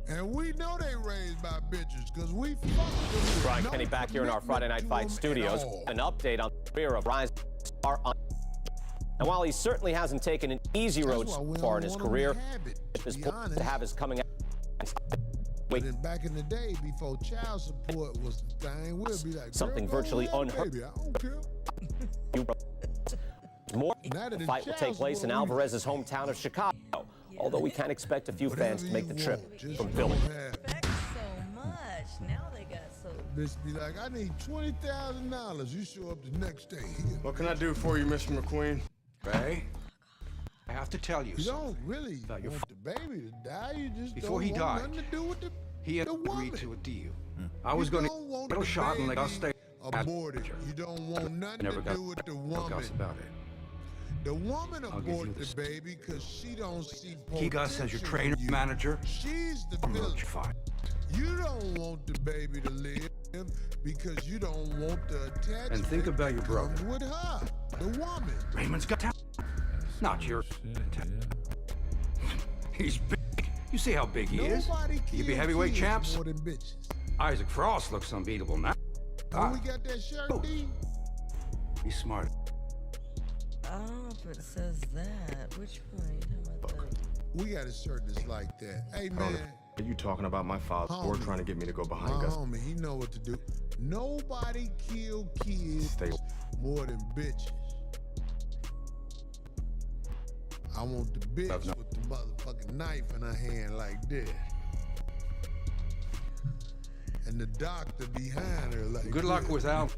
[SPEAKER 3] And we know they raised by bitches, because we fuck with them.
[SPEAKER 8] Brian Kenny back here in our Friday Night Fight studios. An update on the career of Rising Star. And while he certainly hasn't taken an easy road so far in his career, it is important to have his coming out.
[SPEAKER 3] But then back in the day, before child support was the thing, we'll be like,
[SPEAKER 8] something virtually unheard of. More, the fight will take place in Alvarez's hometown of Chicago, although we can expect a few fans to make the trip from Philly.
[SPEAKER 4] Thanks so much. Now they got so.
[SPEAKER 3] Bitch be like, I need $20,000. You show up the next day.
[SPEAKER 10] What can I do for you, Mr. McQueen?
[SPEAKER 6] Ray, I have to tell you
[SPEAKER 3] You
[SPEAKER 6] something.
[SPEAKER 3] don't really want the baby to die. You just
[SPEAKER 6] Before
[SPEAKER 3] don't
[SPEAKER 6] he
[SPEAKER 3] want
[SPEAKER 6] died,
[SPEAKER 3] nothing to do with
[SPEAKER 6] he had
[SPEAKER 3] the woman.
[SPEAKER 6] agreed to a deal. I was going to get a shot and let us stay
[SPEAKER 3] aborted. You don't want nothing
[SPEAKER 6] Never
[SPEAKER 3] to
[SPEAKER 6] got
[SPEAKER 3] do with the woman.
[SPEAKER 6] about it.
[SPEAKER 3] The woman
[SPEAKER 6] I'll give you
[SPEAKER 3] aborted
[SPEAKER 6] this.
[SPEAKER 3] the baby because she don't see potential.
[SPEAKER 6] He got as your trainer,
[SPEAKER 3] in you.
[SPEAKER 6] manager.
[SPEAKER 3] She's the
[SPEAKER 6] I'm
[SPEAKER 3] villain.
[SPEAKER 6] fine.
[SPEAKER 3] You don't want the baby to live because you don't want the attachment.
[SPEAKER 6] And think about your brother.
[SPEAKER 3] Come with her, the woman.
[SPEAKER 6] Raymond's got talent. Not your talent. He's big. You see how big he is. He'd be heavyweight champs.
[SPEAKER 3] More than bitches.
[SPEAKER 6] Isaac Frost looks unbeatable now.
[SPEAKER 3] Oh, we got that shirt, D?
[SPEAKER 6] He's smart.
[SPEAKER 4] I don't know if it says that. Which one? How about that?
[SPEAKER 3] We got a shirt that's like that. Hey, man.
[SPEAKER 10] Are you talking about my father or trying to get me to go behind
[SPEAKER 3] My
[SPEAKER 10] Gus?
[SPEAKER 3] homie, he know what to do. Nobody kill kids more than bitches. I want the bitch with the motherfucking knife in her hand like this. And the doctor behind her like
[SPEAKER 6] Good luck
[SPEAKER 3] this.
[SPEAKER 6] with Al.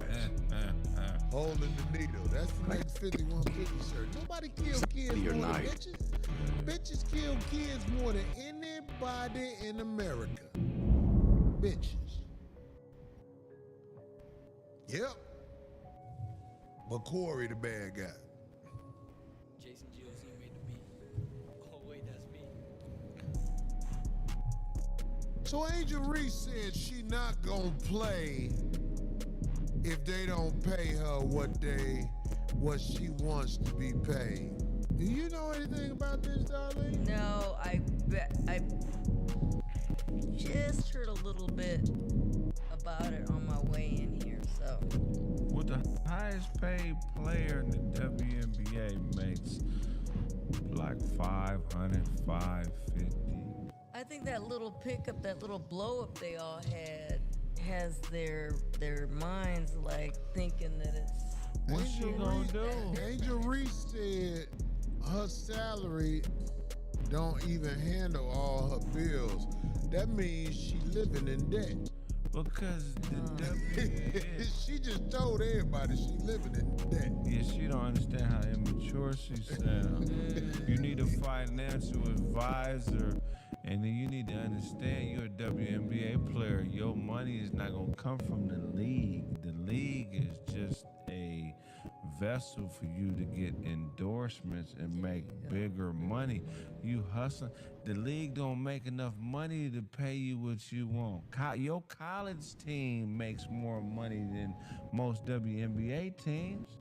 [SPEAKER 3] Holding the needle. That's the next 5150 shirt. Nobody kill kids more than bitches. Bitches kill kids more than anybody in America. Bitches. Yep. But Corey the bad guy.
[SPEAKER 1] Jason GOZ made the beat. Oh wait, that's me.
[SPEAKER 3] So Angel Reese said she not gonna play if they don't pay her what she wants to be paid. Do you know anything about this, darling?
[SPEAKER 4] No, I just heard a little bit about it on my way in here, so.
[SPEAKER 2] Well, the highest paid player in the WNBA makes like 500, 550.
[SPEAKER 4] I think that little pickup, that little blow up they all had, has their minds like thinking that it's.
[SPEAKER 2] What's she gonna do?
[SPEAKER 3] Angel Reese said her salary don't even handle all her bills. That means she living in debt.
[SPEAKER 2] Because the WNBA,
[SPEAKER 3] she just told everybody she living in debt.
[SPEAKER 2] yeah, she don't understand how immature she sounds. You need a financial advisor, and then you need to understand you're a WNBA player. Your money is not gonna come from the league. The league is just a vessel for you to get endorsements and make bigger money. You hustle. The league don't make enough money to pay you what you want. Your college team makes more money than most WNBA teams.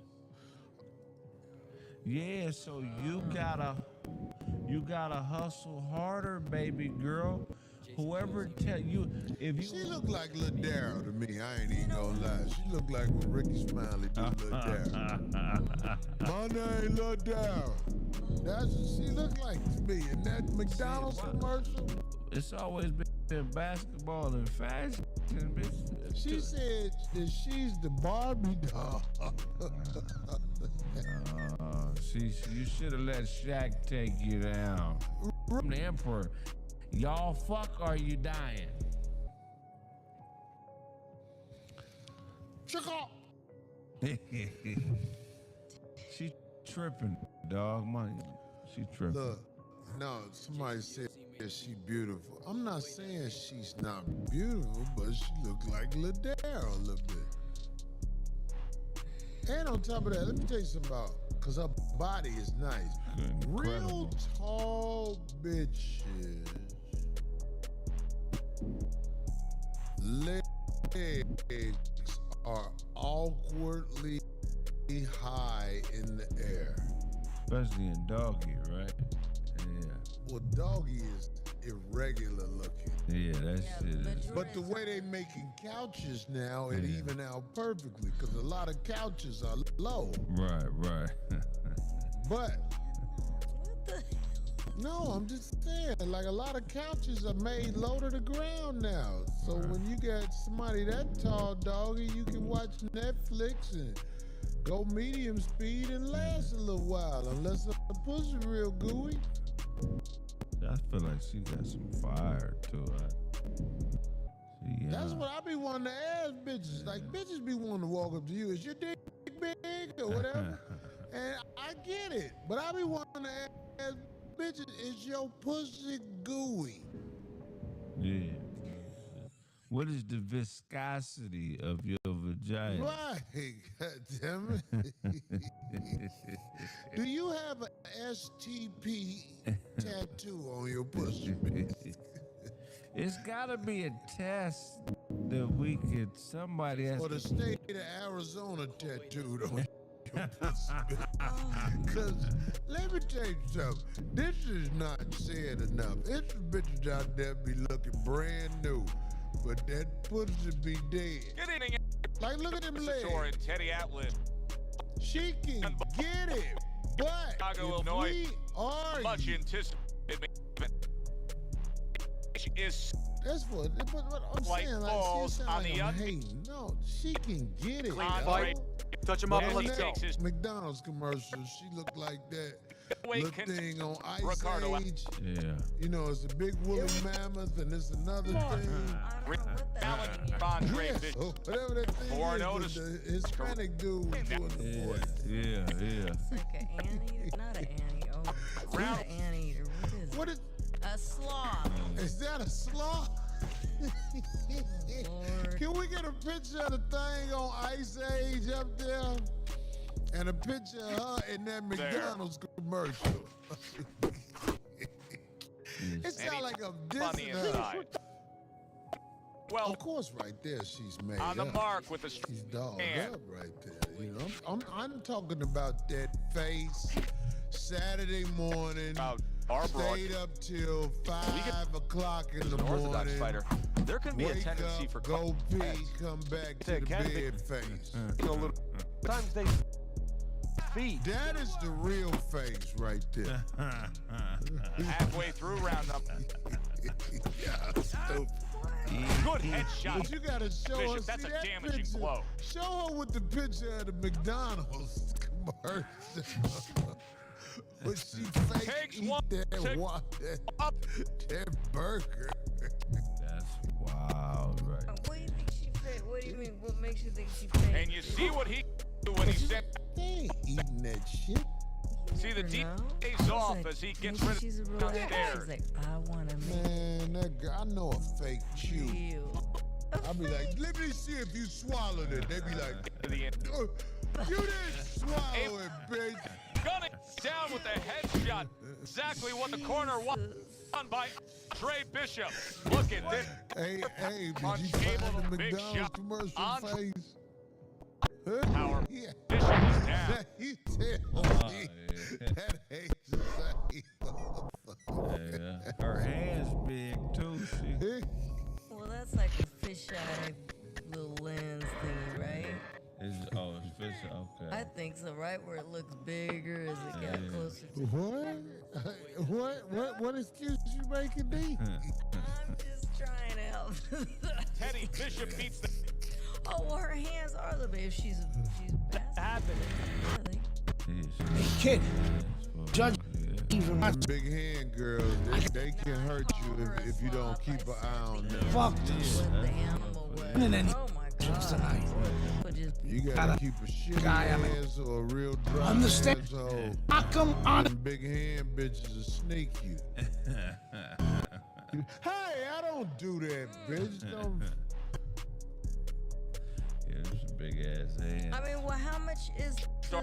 [SPEAKER 2] Yeah, so you gotta hustle harder, baby girl. Whoever tell you, if you
[SPEAKER 3] She look like Lil Darryl to me. I ain't even gonna lie. She look like when Ricky Smiley do Lil Darryl. My name Lil Darryl. That's what she look like to me. In that McDonald's commercial.
[SPEAKER 2] It's always been basketball and fashion, bitch.
[SPEAKER 3] She said that she's the Barbie doll.
[SPEAKER 2] You should have let Shaq take you down. I'm the emperor. Y'all fuck or you dying?
[SPEAKER 3] Chicago.
[SPEAKER 2] She tripping, dog. She tripping.
[SPEAKER 3] Look, no, somebody said she beautiful. I'm not saying she's not beautiful, but she look like Lil Darryl a little bit. And on top of that, let me tell you something about, because her body is nice. Real tall bitches. Legs are awkwardly high in the air.
[SPEAKER 2] Especially in doggy, right? Yeah.
[SPEAKER 3] Well, doggy is irregular looking.
[SPEAKER 2] Yeah, that shit is.
[SPEAKER 3] But the way they making couches now, it even out perfectly because a lot of couches are low.
[SPEAKER 2] Right.
[SPEAKER 3] But no, I'm just saying, like a lot of couches are made low to the ground now. So when you got somebody that tall, doggy, you can watch Netflix and go medium speed and last a little while, unless the pussy real gooey.
[SPEAKER 2] I feel like she got some fire to her.
[SPEAKER 3] That's what I be wanting to ask bitches. Like bitches be wanting to walk up to you, is your dick big or whatever? And I get it, but I be wanting to ask bitches, is your pussy gooey?
[SPEAKER 2] Yeah. What is the viscosity of your vagina?
[SPEAKER 3] Right, goddammit. Do you have an STP tattoo on your pussy?
[SPEAKER 2] It's gotta be a test that we could, somebody has
[SPEAKER 3] or the state of Arizona tattooed on your pussy. Because let me tell you something, this is not said enough. It's bitches out there be looking brand new, but that pussy be dead.
[SPEAKER 5] Good evening.
[SPEAKER 3] Like, look at them legs.
[SPEAKER 5] Teddy Atlas.
[SPEAKER 3] She can get it, but
[SPEAKER 5] Chicago,
[SPEAKER 3] if
[SPEAKER 5] Illinois,
[SPEAKER 3] we are
[SPEAKER 5] much anticipated is
[SPEAKER 3] that's what I'm
[SPEAKER 5] like
[SPEAKER 3] saying. Like,
[SPEAKER 5] balls
[SPEAKER 3] she
[SPEAKER 5] on
[SPEAKER 3] like
[SPEAKER 5] the
[SPEAKER 3] I'm hating. No, she can get it.
[SPEAKER 5] Fight.
[SPEAKER 7] Touch him up and
[SPEAKER 3] On
[SPEAKER 7] let's go.
[SPEAKER 3] that McDonald's commercial, she looked like that little thing on Ice
[SPEAKER 5] Ricardo.
[SPEAKER 3] Age.
[SPEAKER 2] Yeah.
[SPEAKER 3] You know, it's a big woolly mammoth, and it's another thing.
[SPEAKER 5] Andre
[SPEAKER 3] Yeah,
[SPEAKER 5] Bishop.
[SPEAKER 3] whatever that thing
[SPEAKER 5] Or
[SPEAKER 3] is,
[SPEAKER 5] notice-
[SPEAKER 3] the Hispanic dude was doing the voice.
[SPEAKER 2] Yeah.
[SPEAKER 4] It's like an anteater, not an anteater. Oh, it's not an anteater. What is it? A sloth.
[SPEAKER 3] Is that a sloth?
[SPEAKER 4] Lord.
[SPEAKER 3] Can we get a picture of the thing on Ice Age up there? And a picture of her in that McDonald's commercial. It sounds like I'm dissing her.
[SPEAKER 5] Well,
[SPEAKER 3] of course, right there, she's made
[SPEAKER 5] on the
[SPEAKER 3] up.
[SPEAKER 5] mark with a
[SPEAKER 3] She's dogged
[SPEAKER 5] hand.
[SPEAKER 3] up right there. You know, I'm talking about that face. Saturday morning, stayed up till 5 o'clock in the
[SPEAKER 13] Orthodox
[SPEAKER 3] morning.
[SPEAKER 13] fighter. There can be a
[SPEAKER 3] Wake
[SPEAKER 13] tendency
[SPEAKER 3] up,
[SPEAKER 13] for
[SPEAKER 3] go pee, come back to the bed face.
[SPEAKER 7] You know, little times they feet.
[SPEAKER 3] That is the real face right there.
[SPEAKER 5] Halfway through round number.
[SPEAKER 3] Yeah, stupid.
[SPEAKER 5] Good headshot.
[SPEAKER 3] But you gotta show
[SPEAKER 5] Bishop,
[SPEAKER 3] her.
[SPEAKER 5] that's
[SPEAKER 3] see
[SPEAKER 5] a
[SPEAKER 3] that
[SPEAKER 5] damaging
[SPEAKER 3] picture.
[SPEAKER 5] blow.
[SPEAKER 3] Show her with the picture of the McDonald's commercial. But she fake
[SPEAKER 5] Takes
[SPEAKER 3] eat
[SPEAKER 5] one,
[SPEAKER 3] that burger.
[SPEAKER 2] That's wild, right?
[SPEAKER 4] What do you think she fake? What do you mean? What makes you think she fake?
[SPEAKER 5] And you see what he do when he said,
[SPEAKER 3] They ain't eating that shit.
[SPEAKER 5] see the deep days off as he gets rid
[SPEAKER 4] She's a
[SPEAKER 5] of
[SPEAKER 4] real
[SPEAKER 5] downstairs.
[SPEAKER 4] She's like, I want to make
[SPEAKER 3] Man, that girl, I know a fake chew.
[SPEAKER 4] real.
[SPEAKER 3] I be like, let me see if you swallowed it. They be like,
[SPEAKER 5] To the end.
[SPEAKER 3] you didn't swallow it, bitch.
[SPEAKER 5] Gunning down with a headshot. Exactly what the corner won by Trey Bishop. Look at this.
[SPEAKER 3] Hey, did
[SPEAKER 5] Punch
[SPEAKER 3] you
[SPEAKER 5] able
[SPEAKER 3] find
[SPEAKER 5] to
[SPEAKER 3] the
[SPEAKER 5] big
[SPEAKER 3] McDonald's
[SPEAKER 5] shot
[SPEAKER 3] commercial
[SPEAKER 5] on
[SPEAKER 3] face?
[SPEAKER 5] Power.
[SPEAKER 3] Yeah.
[SPEAKER 5] Bishop is down.
[SPEAKER 3] You tell me that ain't the
[SPEAKER 2] Yeah. Her hand's big too. She
[SPEAKER 4] Well, that's like a fisheye little lens thing, right?
[SPEAKER 2] is it's fish. Okay.
[SPEAKER 4] I think so, right? Where it looks bigger as it gets closer to
[SPEAKER 3] What excuse you making me?
[SPEAKER 4] I'm just trying to help.
[SPEAKER 5] Teddy Bishop beats the
[SPEAKER 4] Oh, well, her hands are the big. She's happening.
[SPEAKER 2] Kid,
[SPEAKER 3] Judge. Big hand girls, they can hurt you if you don't keep an eye on them.
[SPEAKER 4] Fuck this. With the animal way. Oh my God.
[SPEAKER 3] You gotta keep a shitty ass or a real dry asshole.
[SPEAKER 9] I come on.
[SPEAKER 3] Them big hand bitches will sneak you. Hey, I don't do that, bitch. Don't.
[SPEAKER 2] Yeah, it's a big ass hand.
[SPEAKER 4] I mean, well, how much is the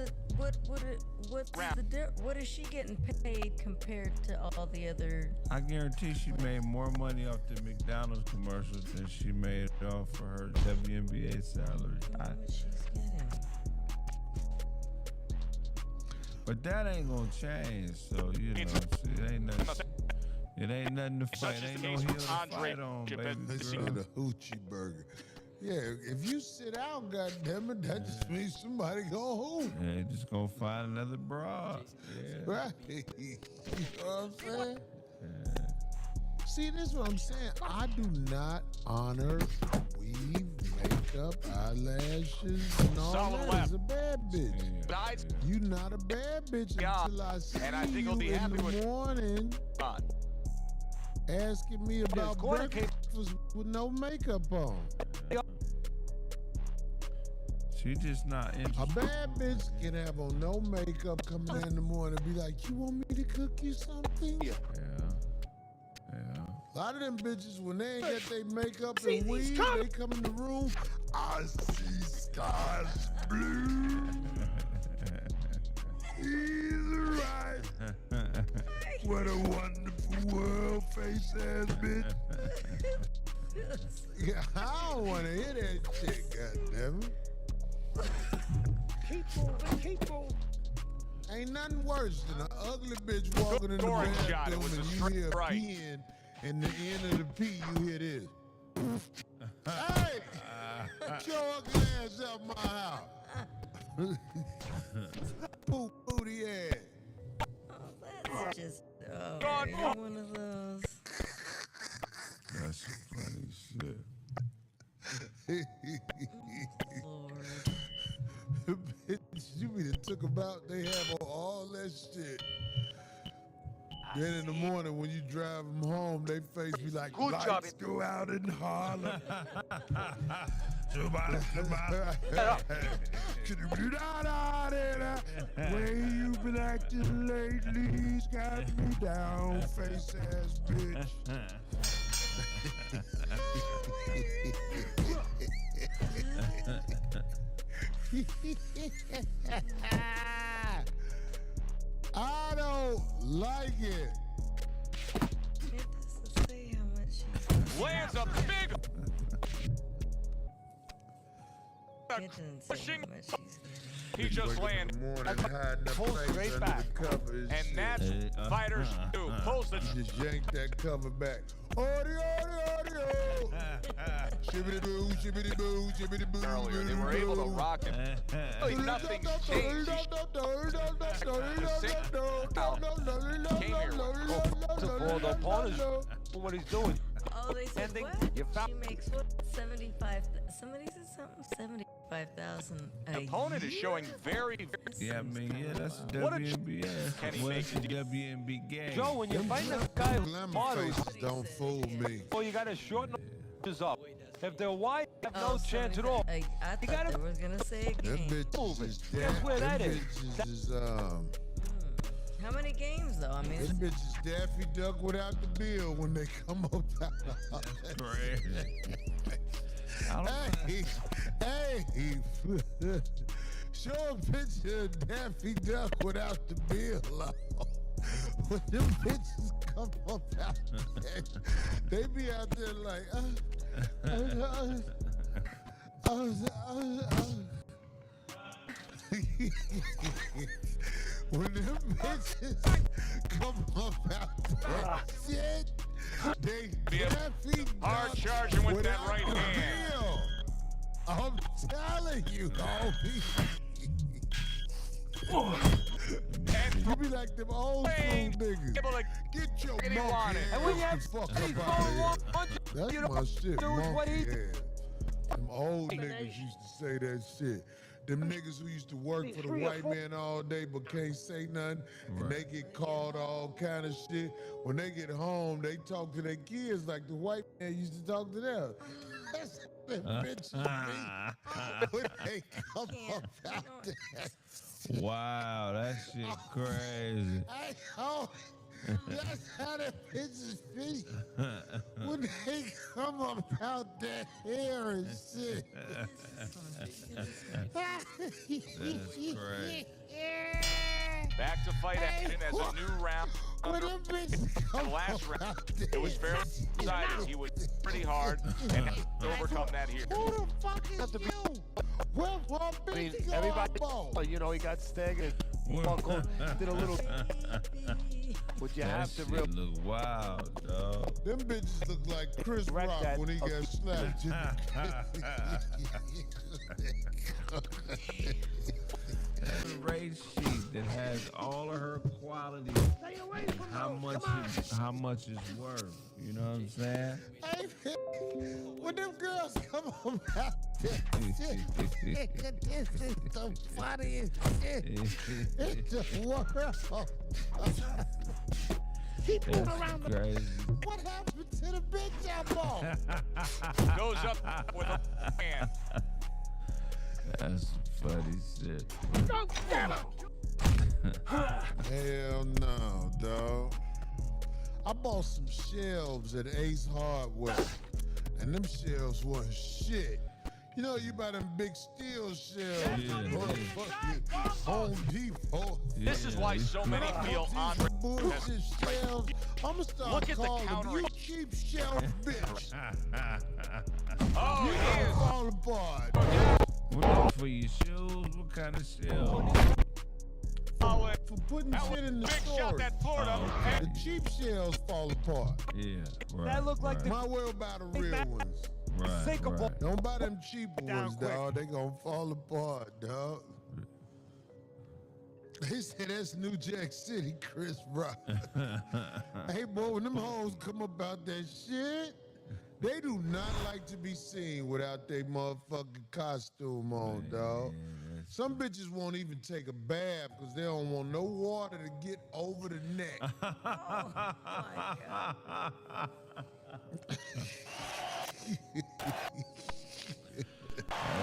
[SPEAKER 4] what is she getting paid compared to all the other?
[SPEAKER 2] I guarantee she made more money off the McDonald's commercials than she made off for her WNBA salary. But that ain't gonna change, so you know, see, ain't nothing. It ain't nothing to fight.
[SPEAKER 5] Such is
[SPEAKER 2] Ain't
[SPEAKER 5] the
[SPEAKER 2] no
[SPEAKER 5] case
[SPEAKER 2] hill
[SPEAKER 5] with
[SPEAKER 2] to
[SPEAKER 5] Andre
[SPEAKER 2] fight on,
[SPEAKER 5] Chip
[SPEAKER 2] baby
[SPEAKER 5] and
[SPEAKER 3] Let's
[SPEAKER 2] girl.
[SPEAKER 3] get a hoochie burger. Yeah, if you sit out, goddammit, that just means somebody go hoop.
[SPEAKER 2] Yeah, just gonna find another broad. Yeah.
[SPEAKER 3] Right. You know what I'm saying? See, this is what I'm saying. I do not honor weave, makeup, eyelashes, and all
[SPEAKER 5] Solid
[SPEAKER 3] that.
[SPEAKER 5] left.
[SPEAKER 3] As a bad bitch.
[SPEAKER 5] Sides.
[SPEAKER 3] You not a bad bitch
[SPEAKER 5] Yeah.
[SPEAKER 3] until I see
[SPEAKER 5] And I think
[SPEAKER 3] you
[SPEAKER 5] he'll be
[SPEAKER 3] in
[SPEAKER 5] happy
[SPEAKER 3] the
[SPEAKER 5] with-
[SPEAKER 3] morning
[SPEAKER 5] On.
[SPEAKER 3] asking me about
[SPEAKER 7] corner case.
[SPEAKER 3] breakfast with no makeup on.
[SPEAKER 2] She just not
[SPEAKER 3] A
[SPEAKER 2] interested.
[SPEAKER 3] bad bitch can have on no makeup, come in the morning and be like, you want me to cook you something?
[SPEAKER 2] Yeah.
[SPEAKER 3] A lot of them bitches, when they ain't got their makeup and weave, they come in the room, I see skies blue. He's right. What a wonderful world, face ass bitch. Yeah, I don't want to hear that shit, goddammit.
[SPEAKER 7] Keep moving.
[SPEAKER 3] Ain't nothing worse than an ugly bitch walking in the
[SPEAKER 5] Scoring shot. It
[SPEAKER 3] bathroom
[SPEAKER 5] was a
[SPEAKER 3] and you
[SPEAKER 5] straight
[SPEAKER 3] hear
[SPEAKER 5] right.
[SPEAKER 3] peeing, and the end of the pee, you hear this. Hey! Get your ugly ass out my house. Poop booty ass.
[SPEAKER 4] That's just
[SPEAKER 5] God.
[SPEAKER 4] one of those.
[SPEAKER 2] That's some funny shit.
[SPEAKER 4] Lord.
[SPEAKER 3] Bitch, you be done took them out, they have all that shit. Then in the morning when you drive them home, they face be like,
[SPEAKER 7] Good
[SPEAKER 3] lights
[SPEAKER 7] job.
[SPEAKER 3] go out in Harlem. Way you been acting lately's got me down, face ass bitch. I don't like it.
[SPEAKER 4] It doesn't say how much she's
[SPEAKER 5] Lands a big
[SPEAKER 4] It doesn't say how much she's getting.
[SPEAKER 5] He just landed.
[SPEAKER 7] Pull straight back.
[SPEAKER 5] And that's fighters do. Pulls the
[SPEAKER 3] Just yank that cover back. Audio. Shibbity boo, shibbity boo, shibbity boo.
[SPEAKER 5] earlier. They were able to rock him. Really nothing changed. Came here with
[SPEAKER 7] For the opponent, what he's doing.
[SPEAKER 4] Oh, they said
[SPEAKER 7] Ending.
[SPEAKER 4] what?
[SPEAKER 7] You found-
[SPEAKER 4] She makes what? 75. Somebody said something. 75,000.
[SPEAKER 5] The opponent is showing very
[SPEAKER 2] Yeah, I mean, yeah, that's a
[SPEAKER 5] What a
[SPEAKER 2] WNBA.
[SPEAKER 5] Kenny
[SPEAKER 2] Well, it's a
[SPEAKER 5] making-
[SPEAKER 2] WNB game.
[SPEAKER 7] Joe, when you find a guy who's
[SPEAKER 3] Glamour
[SPEAKER 7] models,
[SPEAKER 3] faces don't fool me.
[SPEAKER 7] well, you gotta shorten the up. If they're wide, you have
[SPEAKER 4] Oh,
[SPEAKER 7] no chance at all.
[SPEAKER 4] I thought
[SPEAKER 7] gotta-
[SPEAKER 4] they were gonna say a
[SPEAKER 3] Them
[SPEAKER 4] game.
[SPEAKER 3] bitches is
[SPEAKER 7] Guess where that
[SPEAKER 3] them
[SPEAKER 7] is?
[SPEAKER 3] bitches is
[SPEAKER 4] How many games though? I mean,
[SPEAKER 3] them bitches Daffy Duck without the bill when they come up out. Hey, show a picture of Daffy Duck without the bill on. When them bitches come up out there, they be out there like, when them bitches come up out that shit, they Daffy
[SPEAKER 5] hard
[SPEAKER 3] Duck
[SPEAKER 5] charging with that
[SPEAKER 3] without
[SPEAKER 5] right
[SPEAKER 3] the
[SPEAKER 5] hand.
[SPEAKER 3] bill. I'm telling you, homie. You be like them old school niggas.
[SPEAKER 5] Able to
[SPEAKER 3] Get your
[SPEAKER 5] Get him on
[SPEAKER 3] monkey
[SPEAKER 5] it.
[SPEAKER 3] ass
[SPEAKER 7] And when you
[SPEAKER 3] the
[SPEAKER 7] have
[SPEAKER 3] fuck
[SPEAKER 7] these
[SPEAKER 3] up
[SPEAKER 7] going
[SPEAKER 3] out
[SPEAKER 7] on,
[SPEAKER 3] here. That's
[SPEAKER 7] you know,
[SPEAKER 3] my shit,
[SPEAKER 7] do what
[SPEAKER 3] monkey
[SPEAKER 7] he-
[SPEAKER 3] ass. Them old niggas used to say that shit. Them niggas who used to work for the white man all day but can't say nothing, and they get called all kind of shit. When they get home, they talk to their kids like the white man used to talk to them. That's what them bitches be when they come up out there.
[SPEAKER 2] Wow, that shit crazy.
[SPEAKER 3] That's how the bitches be when they come up out that hair and shit.
[SPEAKER 2] That's crazy.
[SPEAKER 5] back to fight action as a new round.
[SPEAKER 3] When them bitches
[SPEAKER 5] The
[SPEAKER 3] come
[SPEAKER 5] last
[SPEAKER 3] up
[SPEAKER 5] round,
[SPEAKER 3] out there.
[SPEAKER 5] it was fairly decided. He was pretty hard and he overcome that here.
[SPEAKER 3] Who the fuck is you? Well,
[SPEAKER 7] I mean, everybody, you know, he got staggered. Buckle, did a little. Would you have to
[SPEAKER 2] shit look wild, dog.
[SPEAKER 3] Them bitches look like Chris Rock when he got slapped.
[SPEAKER 2] Rate sheet that has all of her qualities, how much it's worth. You know what I'm saying?
[SPEAKER 3] Hey, when them girls come on out there, this is the funniest shit in the world. Keep moving around the. What happened to the bitch I bought?
[SPEAKER 5] Goes up with a hand.
[SPEAKER 2] That's funny shit.
[SPEAKER 3] Go get him! Hell no, dog. I bought some shelves at Ace Hardware, and them shelves wasn't shit. You know, you buy them big steel shelves at Home Depot.
[SPEAKER 5] This is why so many feel honored.
[SPEAKER 3] Bullshit shelves. I'ma start
[SPEAKER 5] Look at the
[SPEAKER 3] calling
[SPEAKER 5] counter.
[SPEAKER 3] you cheap shelf bitch.
[SPEAKER 5] Oh,
[SPEAKER 3] You
[SPEAKER 5] he
[SPEAKER 3] gonna
[SPEAKER 5] is.
[SPEAKER 3] fall apart.
[SPEAKER 2] What for your shoes? What kind of shells?
[SPEAKER 3] For putting shit in the
[SPEAKER 5] Big shot
[SPEAKER 3] storage.
[SPEAKER 5] that Florida.
[SPEAKER 3] The cheap shells fall apart.
[SPEAKER 2] Yeah, right.
[SPEAKER 7] That looked like the.
[SPEAKER 3] Might well buy the real ones.
[SPEAKER 2] Right, right.
[SPEAKER 3] Don't buy them cheap
[SPEAKER 7] Down
[SPEAKER 3] ones,
[SPEAKER 7] quick.
[SPEAKER 3] dog. They gonna fall apart, dog. They say that's New Jack City, Chris Rock. Hey, boy, when them hoes come about that shit, they do not like to be seen without their motherfucking costume on, dog. Some bitches won't even take a bath because they don't want no water to get over the neck.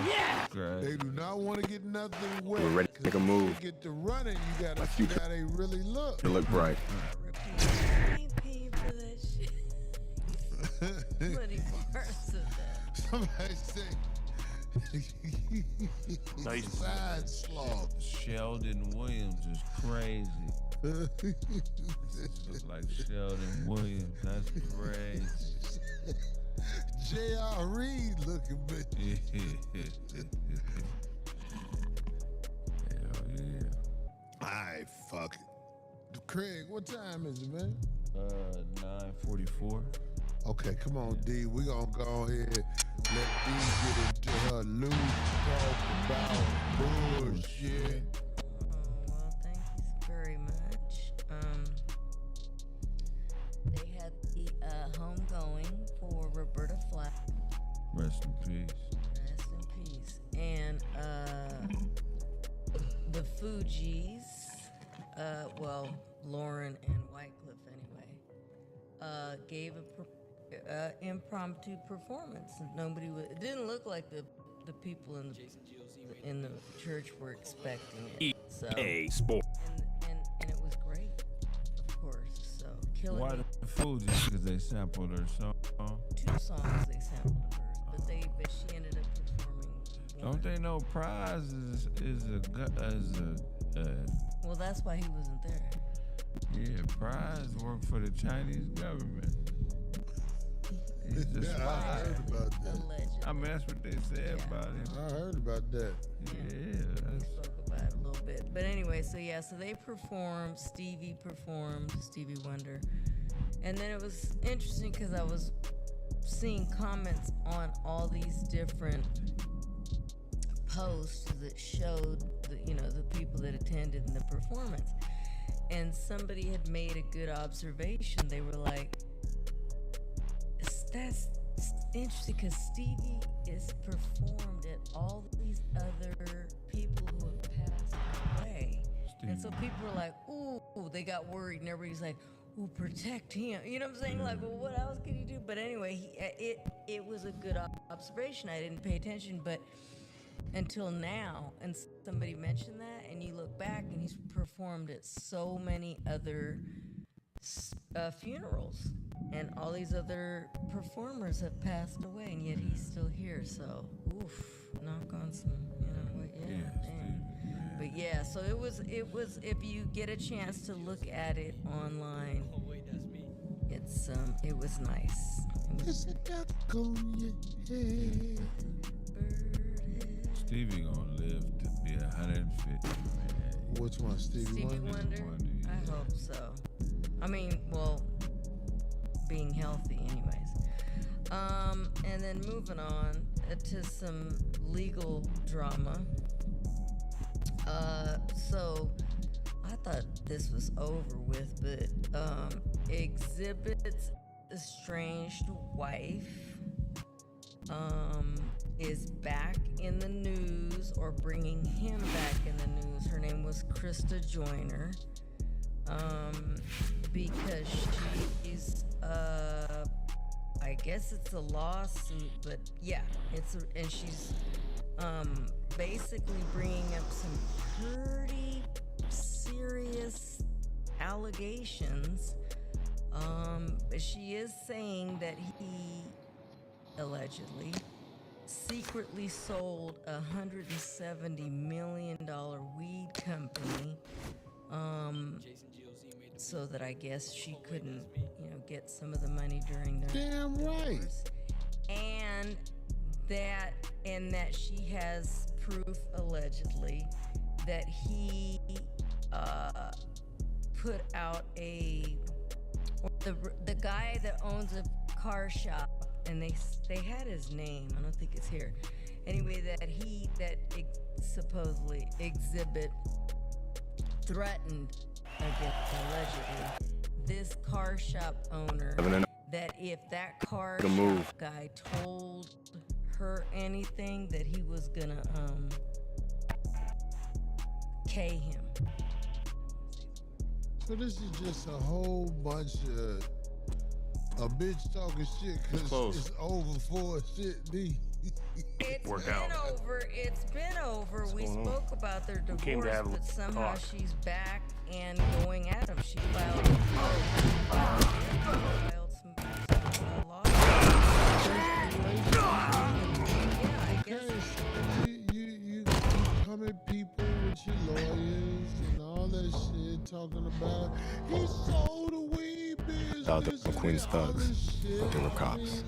[SPEAKER 2] Yeah.
[SPEAKER 3] They do not want to get nothing wet.
[SPEAKER 10] We're ready to make a move.
[SPEAKER 3] To get to running, you gotta see how they really look.
[SPEAKER 10] You look bright.
[SPEAKER 4] I ain't paying for that shit. Bloody parts of that.
[SPEAKER 3] Somebody say
[SPEAKER 2] Nice.
[SPEAKER 3] side slog.
[SPEAKER 2] Sheldon Williams is crazy. This looks like Sheldon Williams. That's crazy.
[SPEAKER 3] JRB looking bitch.
[SPEAKER 2] Hell yeah.
[SPEAKER 3] Alright, fuck it. Craig, what time is it, man?
[SPEAKER 2] 9:44.
[SPEAKER 3] Okay, come on, D. We gonna go ahead. Let D get into her loose talk about bullshit.
[SPEAKER 4] Well, thank you very much. They had the homegoing for Roberta Flack.
[SPEAKER 2] Rest in peace.
[SPEAKER 4] Rest in peace. And the Fugees, well, Lauren and Wycliffe anyway, gave a impromptu performance. Nobody would. It didn't look like the people in the church were expecting it. So
[SPEAKER 6] EA Sport.
[SPEAKER 4] and it was great, of course. So killing
[SPEAKER 2] Why
[SPEAKER 4] it.
[SPEAKER 2] the Fugees? Because they sampled her song.
[SPEAKER 4] 2 songs they sampled of hers, but she ended up performing one.
[SPEAKER 2] Don't they know Prize is a
[SPEAKER 4] Well, that's why he wasn't there.
[SPEAKER 2] yeah, Prize worked for the Chinese government. He's a
[SPEAKER 3] Yeah, I
[SPEAKER 2] spy.
[SPEAKER 3] heard about that.
[SPEAKER 4] Allegedly.
[SPEAKER 2] I mean, that's what they said about him.
[SPEAKER 3] I heard about that.
[SPEAKER 2] Yeah,
[SPEAKER 4] We
[SPEAKER 2] that's
[SPEAKER 4] spoke about it a little bit. But anyway, so they performed, Stevie Wonder. And then it was interesting because I was seeing comments on all these different posts that showed the people that attended the performance. And somebody had made a good observation. They were like, that's interesting because Stevie is performed at all these other people who have passed away. And so people were like, ooh, they got worried, and everybody's like, ooh, protect him. You know what I'm saying? Like, well, what else could you do? But anyway, it was a good observation. I didn't pay attention, but until now, and somebody mentioned that, and you look back, and he's performed at so many other funerals, and all these other performers have passed away, and yet he's still here. So, oof, knock on some, damn. But yeah, so it was. If you get a chance to look at it online,
[SPEAKER 1] Oh wait, that's me.
[SPEAKER 4] it was nice.
[SPEAKER 3] It's a duck on your head.
[SPEAKER 2] Stevie gonna live to be 150. Man.
[SPEAKER 3] Which one, Stevie Wonder?
[SPEAKER 4] I hope so. I mean, well, being healthy anyways. And then moving on to some legal drama. So I thought this was over with, but Exhibit's estranged wife is back in the news, or bringing him back in the news. Her name was Krista Joyner, because she's I guess it's a lawsuit, but yeah, and she's basically bringing up some pretty serious allegations. She is saying that he allegedly secretly sold $170 million weed company, so that I guess she couldn't, get some of the money during the
[SPEAKER 3] Damn right.
[SPEAKER 4] divorce. And that she has proof, allegedly, that he put out the guy that owns a car shop, and they had his name. I don't think it's here. Anyway, supposedly Exhibit threatened against, allegedly, this car shop owner, that if that car shop guy told her anything, that he was gonna K him.
[SPEAKER 3] So this is just a whole bunch of a bitch talking shit because it's over for shit, D.
[SPEAKER 4] It's been over. We spoke about their divorce, but somehow she's back and going at him. She filed some lawsuits. I guess.
[SPEAKER 3] You come at people with your lawyers and all that shit, talking about he sold the weed business.
[SPEAKER 10] Out there, McQueen's thugs. But they were cops.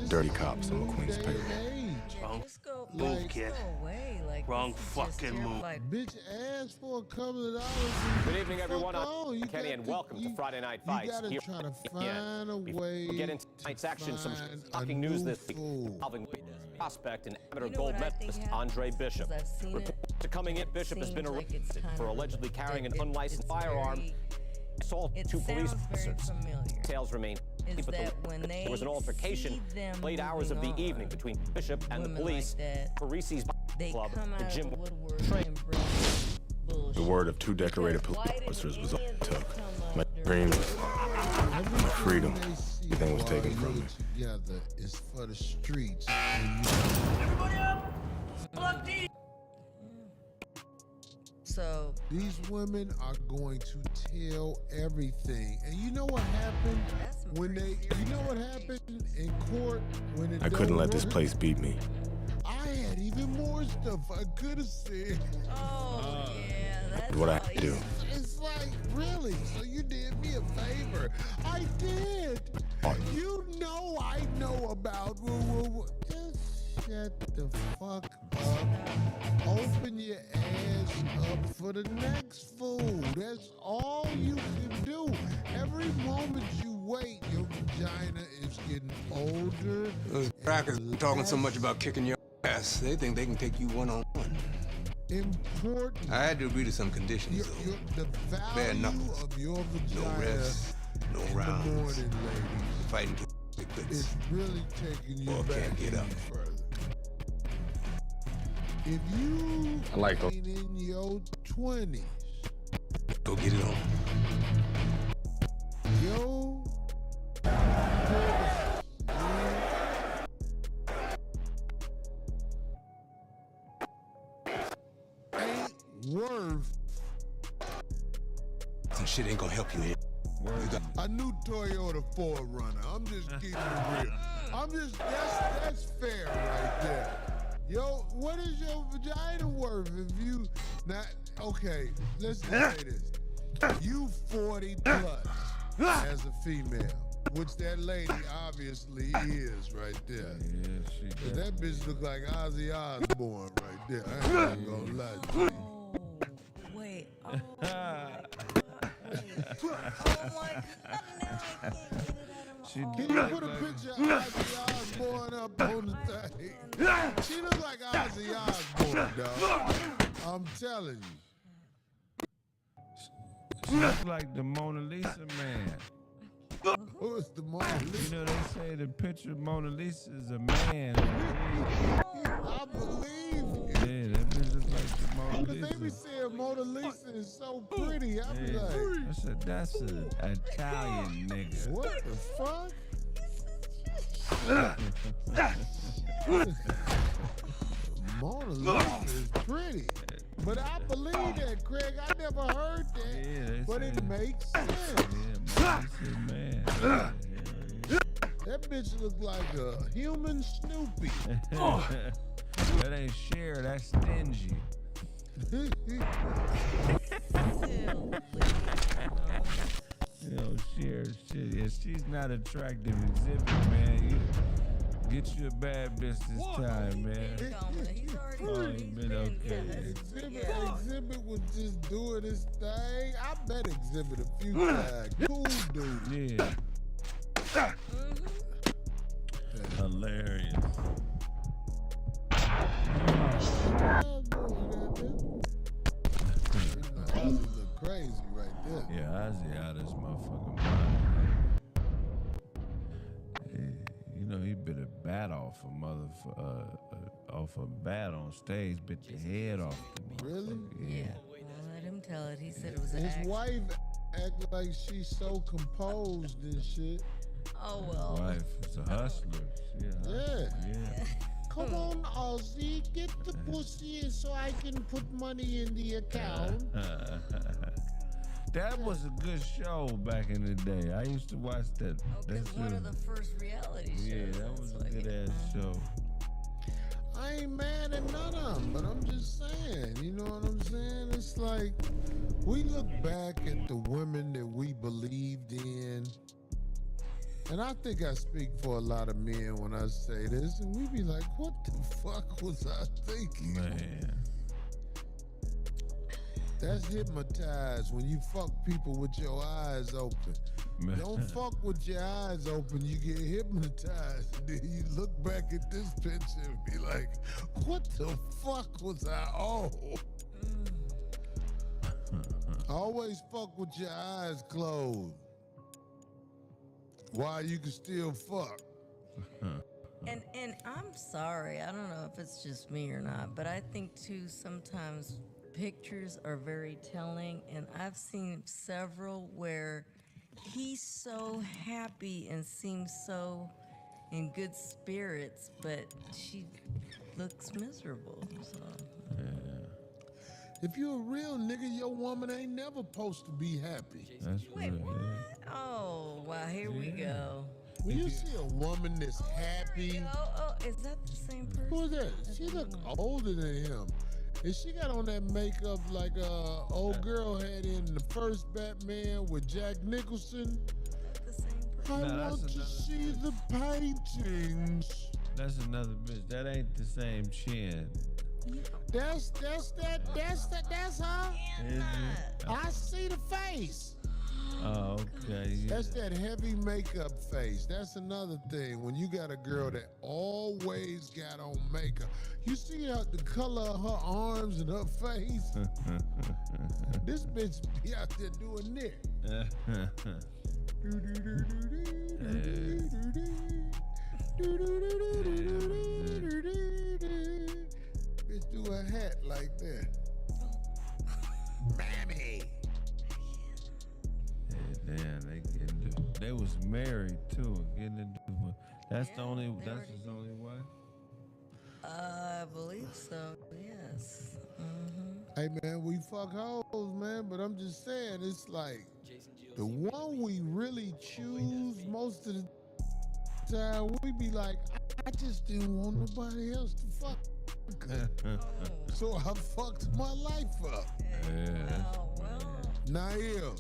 [SPEAKER 10] Dirty cops on McQueen's payroll.
[SPEAKER 13] Wrong move, kid. Wrong fucking move.
[SPEAKER 3] Bitch asked for a couple of dollars.
[SPEAKER 8] Good evening, everyone. I'm Kenny, and welcome to Friday Night Fights.
[SPEAKER 3] You gotta try to find a way.
[SPEAKER 8] Before we get into tonight's action, some shocking news this week involving prospect and amateur gold medalist Andre Bishop. Reports are coming in. Bishop has been arrested for allegedly carrying an unlicensed firearm. Assault two police officers. Details remain. There was an altercation late hours of the evening between Bishop and the police. Parisi's club, the gym train.
[SPEAKER 10] The word of two decorated police officers was all it took. My dreams, my freedom, everything was taken from me.
[SPEAKER 3] Together is for the streets.
[SPEAKER 13] Everybody up!
[SPEAKER 4] So
[SPEAKER 3] these women are going to tell everything. And you know what happened when you know what happened in court when it
[SPEAKER 10] I couldn't let this place beat me.
[SPEAKER 3] I had even more stuff I could have said.
[SPEAKER 4] Oh, yeah, that's
[SPEAKER 10] What I had to do.
[SPEAKER 3] It's like, really? So you did me a favor. I did. You know I know about. Just shut the fuck up. Open your ass up for the next fool. That's all you can do. Every moment you wait, your vagina is getting older.
[SPEAKER 6] Those crackers talking so much about kicking your ass. They think they can take you one-on-one.
[SPEAKER 3] Important.
[SPEAKER 6] I had to agree to some conditions,
[SPEAKER 3] The
[SPEAKER 6] bare
[SPEAKER 3] value
[SPEAKER 6] knuckles.
[SPEAKER 3] of your vagina.
[SPEAKER 6] No rest, no rounds.
[SPEAKER 3] In the morning, ladies.
[SPEAKER 6] Fighting till it quits.
[SPEAKER 3] It's really taking you back
[SPEAKER 6] can't get up
[SPEAKER 3] further. If you
[SPEAKER 10] I like those.
[SPEAKER 3] ain't in your 20s,
[SPEAKER 6] Go get it on.
[SPEAKER 3] yo, ain't worth
[SPEAKER 6] Some shit ain't gonna help you here.
[SPEAKER 3] a new Toyota 4Runner. I'm just keeping it real. That's fair right there. Yo, what is your vagina worth if you not okay? Let's just say this: you 40 plus as a female, which that lady obviously is right there.
[SPEAKER 2] Yeah, she
[SPEAKER 3] But that bitch look like Ozzy Osbourne right there. I ain't gonna lie to you.
[SPEAKER 4] wait,
[SPEAKER 3] Can you put a picture of Ozzy Osbourne up on the thing? She looks like Ozzy Osbourne, dog. I'm telling you.
[SPEAKER 2] She looks like the Mona Lisa man.
[SPEAKER 3] Who is the Mona Lisa?
[SPEAKER 2] You know, they say the picture of Mona Lisa is a man.
[SPEAKER 3] I believe you.
[SPEAKER 2] Yeah, that bitch looks like the Mona
[SPEAKER 3] Because they be
[SPEAKER 2] Lisa.
[SPEAKER 3] saying Mona Lisa is so pretty. I be like,
[SPEAKER 2] That's an Italian nigga.
[SPEAKER 3] what the fuck? Mona Lisa is pretty. But I believe that, Craig. I never heard that.
[SPEAKER 2] Yeah,
[SPEAKER 3] but it makes sense.
[SPEAKER 2] Yeah, Mona Lisa, man.
[SPEAKER 3] That bitch look like a human Snoopy.
[SPEAKER 2] That ain't Cher, that's Stingy. Yo, Cher, shit. Yeah, she's not attractive exhibit, man. You get you a bad bitch this time, man. He's been okay.
[SPEAKER 3] Exhibit was just doing his thing. I met Exhibit a few times. Cool dude.
[SPEAKER 2] Yeah. Hilarious.
[SPEAKER 3] Ozzy look crazy right there.
[SPEAKER 2] Yeah, Ozzy out of his motherfucking mind. Yeah, you know, he bit a bat off a off a bat on stage, bit the head off the motherfucker.
[SPEAKER 3] Really?
[SPEAKER 2] Yeah.
[SPEAKER 4] Well, let him tell it. He said it was an
[SPEAKER 3] His
[SPEAKER 4] accident.
[SPEAKER 3] wife act like she's so composed and shit.
[SPEAKER 4] Oh, well.
[SPEAKER 2] Wife is a hustler.
[SPEAKER 3] Yeah. Come on, Ozzy, get the pussy so I can put money in the account.
[SPEAKER 2] That was a good show back in the day. I used to watch that.
[SPEAKER 4] That's one of the first reality shows.
[SPEAKER 2] Yeah, that was a good ass show.
[SPEAKER 3] I ain't mad at none of them, but I'm just saying, you know what I'm saying? It's like, we look back at the women that we believed in, and I think I speak for a lot of men when I say this, and we be like, what the fuck was I thinking?
[SPEAKER 2] Man.
[SPEAKER 3] That's hypnotized when you fuck people with your eyes open.
[SPEAKER 2] Man.
[SPEAKER 3] Don't fuck with your eyes open, you get hypnotized. Then you look back at this picture and be like, what the fuck was I on? Always fuck with your eyes closed. Why you can still fuck.
[SPEAKER 4] And I'm sorry, I don't know if it's just me or not, but I think too sometimes pictures are very telling, and I've seen several where he's so happy and seems so in good spirits, but she looks miserable. So.
[SPEAKER 3] If you're a real nigga, your woman ain't never supposed to be happy.
[SPEAKER 2] That's
[SPEAKER 4] Wait,
[SPEAKER 2] real,
[SPEAKER 4] what?
[SPEAKER 2] yeah.
[SPEAKER 4] Oh, wow, here we go.
[SPEAKER 3] When you see a woman that's happy,
[SPEAKER 4] Oh, is that the same person?
[SPEAKER 3] who is that? She look older than him. And she got on that makeup like old girl had in the first Batman with Jack Nicholson. I want to see the paintings.
[SPEAKER 2] That's another bitch. That ain't the same chin.
[SPEAKER 3] That's her.
[SPEAKER 2] Is it?
[SPEAKER 3] I see the face.
[SPEAKER 2] Oh, okay. Yeah.
[SPEAKER 3] That's that heavy makeup face. That's another thing. When you got a girl that always got on makeup, you see the color of her arms and her face. This bitch be out there doing this. Bitch do a hat like that. Mammy.
[SPEAKER 2] Damn, they was married too, getting into. That's his only wife.
[SPEAKER 4] I believe so. Yes.
[SPEAKER 3] Hey man, we fuck hoes, man, but I'm just saying, it's like the one we really choose most of the time, we be like, I just didn't want nobody else to fuck. So I fucked my life up. Nail,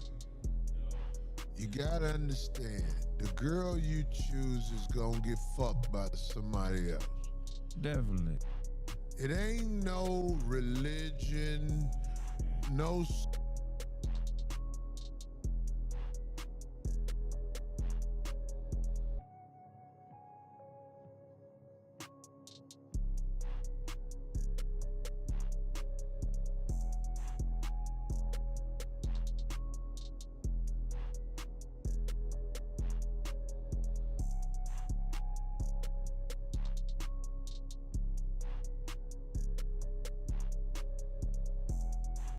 [SPEAKER 3] you gotta understand, the girl you choose is gonna get fucked by somebody else.
[SPEAKER 2] Definitely.
[SPEAKER 3] It ain't no religion, no